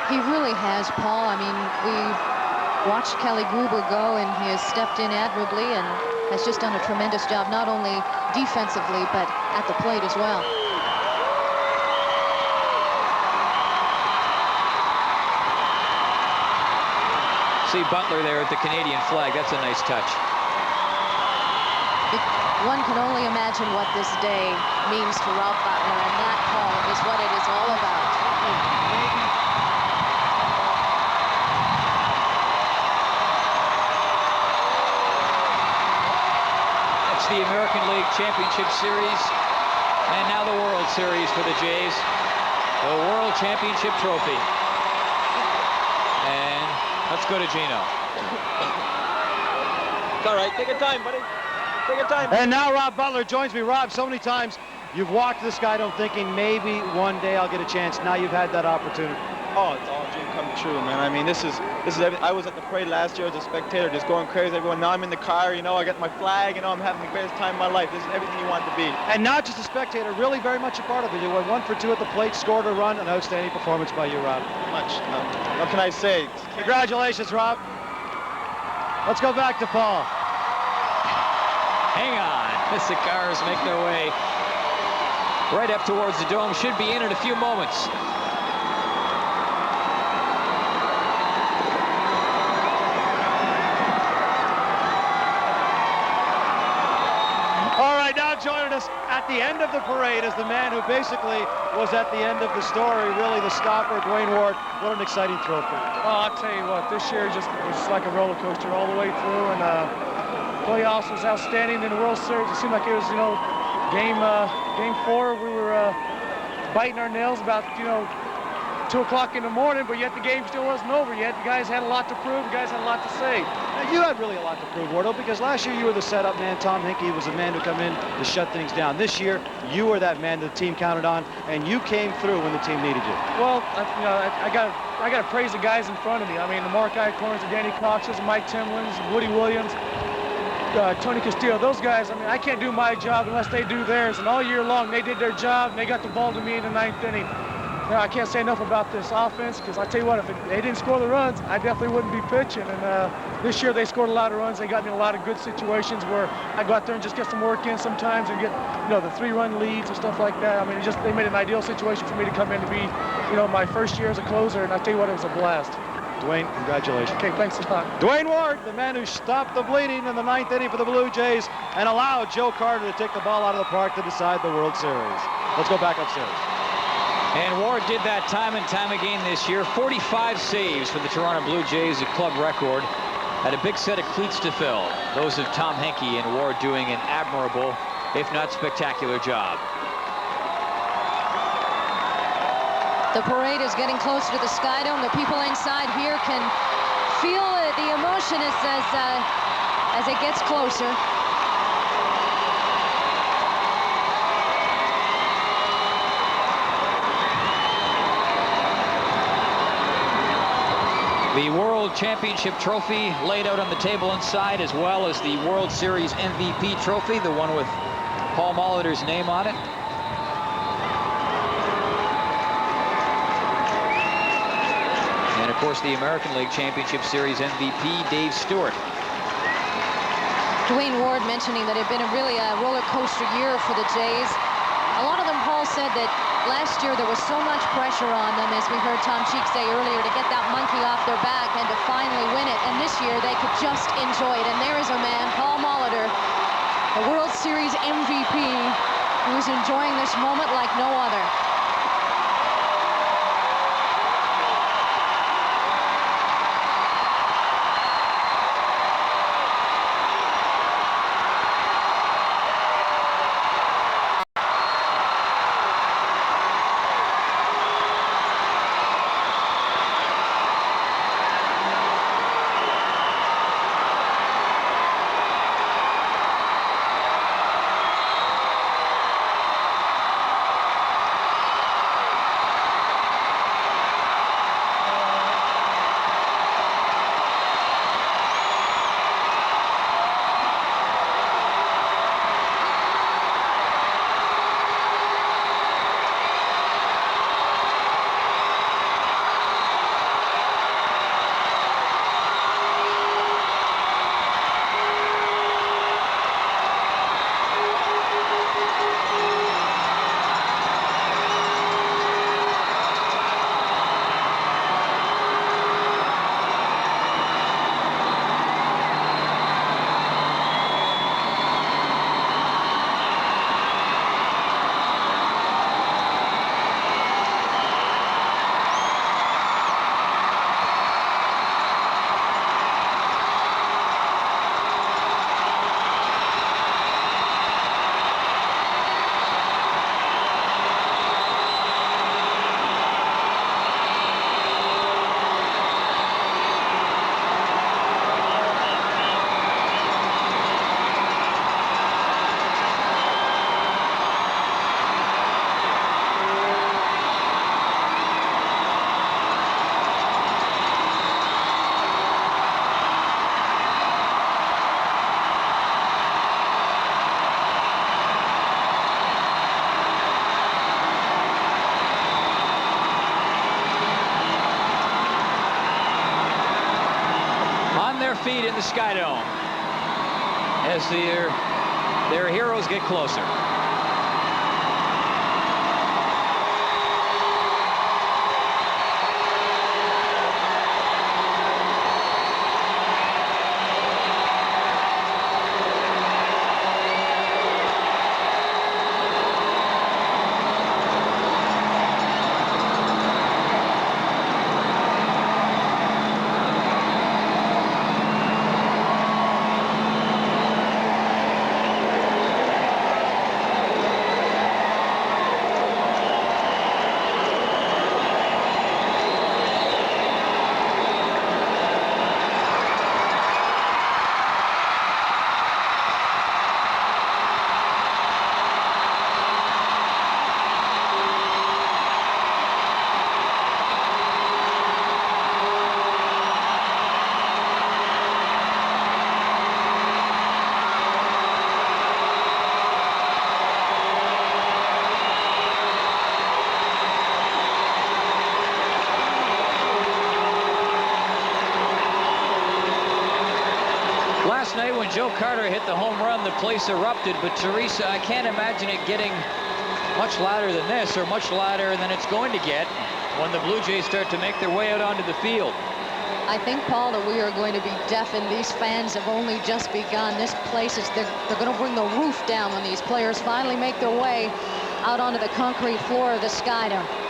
He really has, Paul. I mean, we watched Kelly Gruber go, and he has stepped in admirably and has just done a tremendous job, not only defensively, but at the plate as well. See Butler there at the Canadian flag. That's a nice touch. One can only imagine what this day means to Rob Butler, and that, Paul, is what it is all about. That's the American League Championship Series, and now the World Series for the Jays. The World Championship Trophy. And let's go to Gino. It's all right. Take your time, buddy. Take your time. And now Rob Butler joins me. Rob, so many times you've walked the Sky Dome thinking maybe one day I'll get a chance. Now you've had that opportunity. Oh, it's all a dream come true, man. I mean, this is everything. I was at the parade last year as a spectator, just going crazy. Everyone. Now I'm in the car. You know, I got my flag. You know, I'm having the greatest time of my life. This is everything you want to be. And not just a spectator, really very much a part of it. You went 1 for 2 at the plate, scored a run, an outstanding performance by you, Rob. Much. What can I say? Congratulations, Rob. Let's go back to Paul. Hang on. As the cars make their way right up towards the dome. Should be in a few moments. All right, now joining us at the end of the parade is the man who basically was at the end of the story, really the stopper, Dwayne Ward. What an exciting trophy. Oh, I'll tell you what, this year was just like a roller coaster all the way through, and playoffs was outstanding in the World Series. It seemed like it was, you know, game 4, we were biting our nails about, you know, 2 o'clock in the morning, but yet the game still wasn't over yet. The guys had a lot to prove. The guys had a lot to say. Now, you had really a lot to prove, Wardo, because last year you were the setup man. Tom Hinkie was the man who come in to shut things down. This year, you were that man the team counted on, and you came through when the team needed you. Well, I got to praise the guys in front of me. I mean, the Mark Eichhorns, the Danny Coxes, Mike Timlins, Woody Williams, Tony Castillo, those guys, I mean, I can't do my job unless they do theirs. And all year long, they did their job, and they got the ball to me in the 9th inning. Now, I can't say enough about this offense, because I tell you what, if they didn't score the runs, I definitely wouldn't be pitching. And this year, they scored a lot of runs. They got me in a lot of good situations where I go out there and just get some work in sometimes and get, you know, the 3-run leads and stuff like that. I mean, they made an ideal situation for me to come in to be, you know, my first year as a closer, and I tell you what, it was a blast. Dwayne, congratulations. Okay, thanks a lot. Dwayne Ward, the man who stopped the bleeding in the 9th inning for the Blue Jays and allowed Joe Carter to take the ball out of the park to decide the World Series. Let's go back upstairs. And Ward did that time and time again this year. 45 saves for the Toronto Blue Jays, a club record. Had a big set of cleats to fill. Those of Tom Hinkie and Ward doing an admirable, if not spectacular, job. The parade is getting closer to the Sky Dome. The people inside here can feel the emotion as it gets closer. The World Championship trophy laid out on the table inside, as well as the World Series MVP trophy, the one with Paul Molitor's name on it. And of course, the American League Championship Series MVP, Dave Stewart. Dwayne Ward mentioning that it had been really a roller coaster year for the Jays. A lot of them, Paul, said that last year there was so much pressure on them, as we heard Tom Cheek say earlier, to get that monkey off their back and to finally win it. And this year they could just enjoy it. And there is a man, Paul Molitor, the World Series MVP, who is enjoying this moment like no other. Feet in the Sky Dome as their heroes get closer. Last night when Joe Carter hit the home run, the place erupted, but Teresa, I can't imagine it getting much louder than this, or much louder than it's going to get when the Blue Jays start to make their way out onto the field. I think, Paul, that we are going to be deafened. These fans have only just begun. This place is, they're going to bring the roof down when these players finally make their way out onto the concrete floor of the Sky Dome.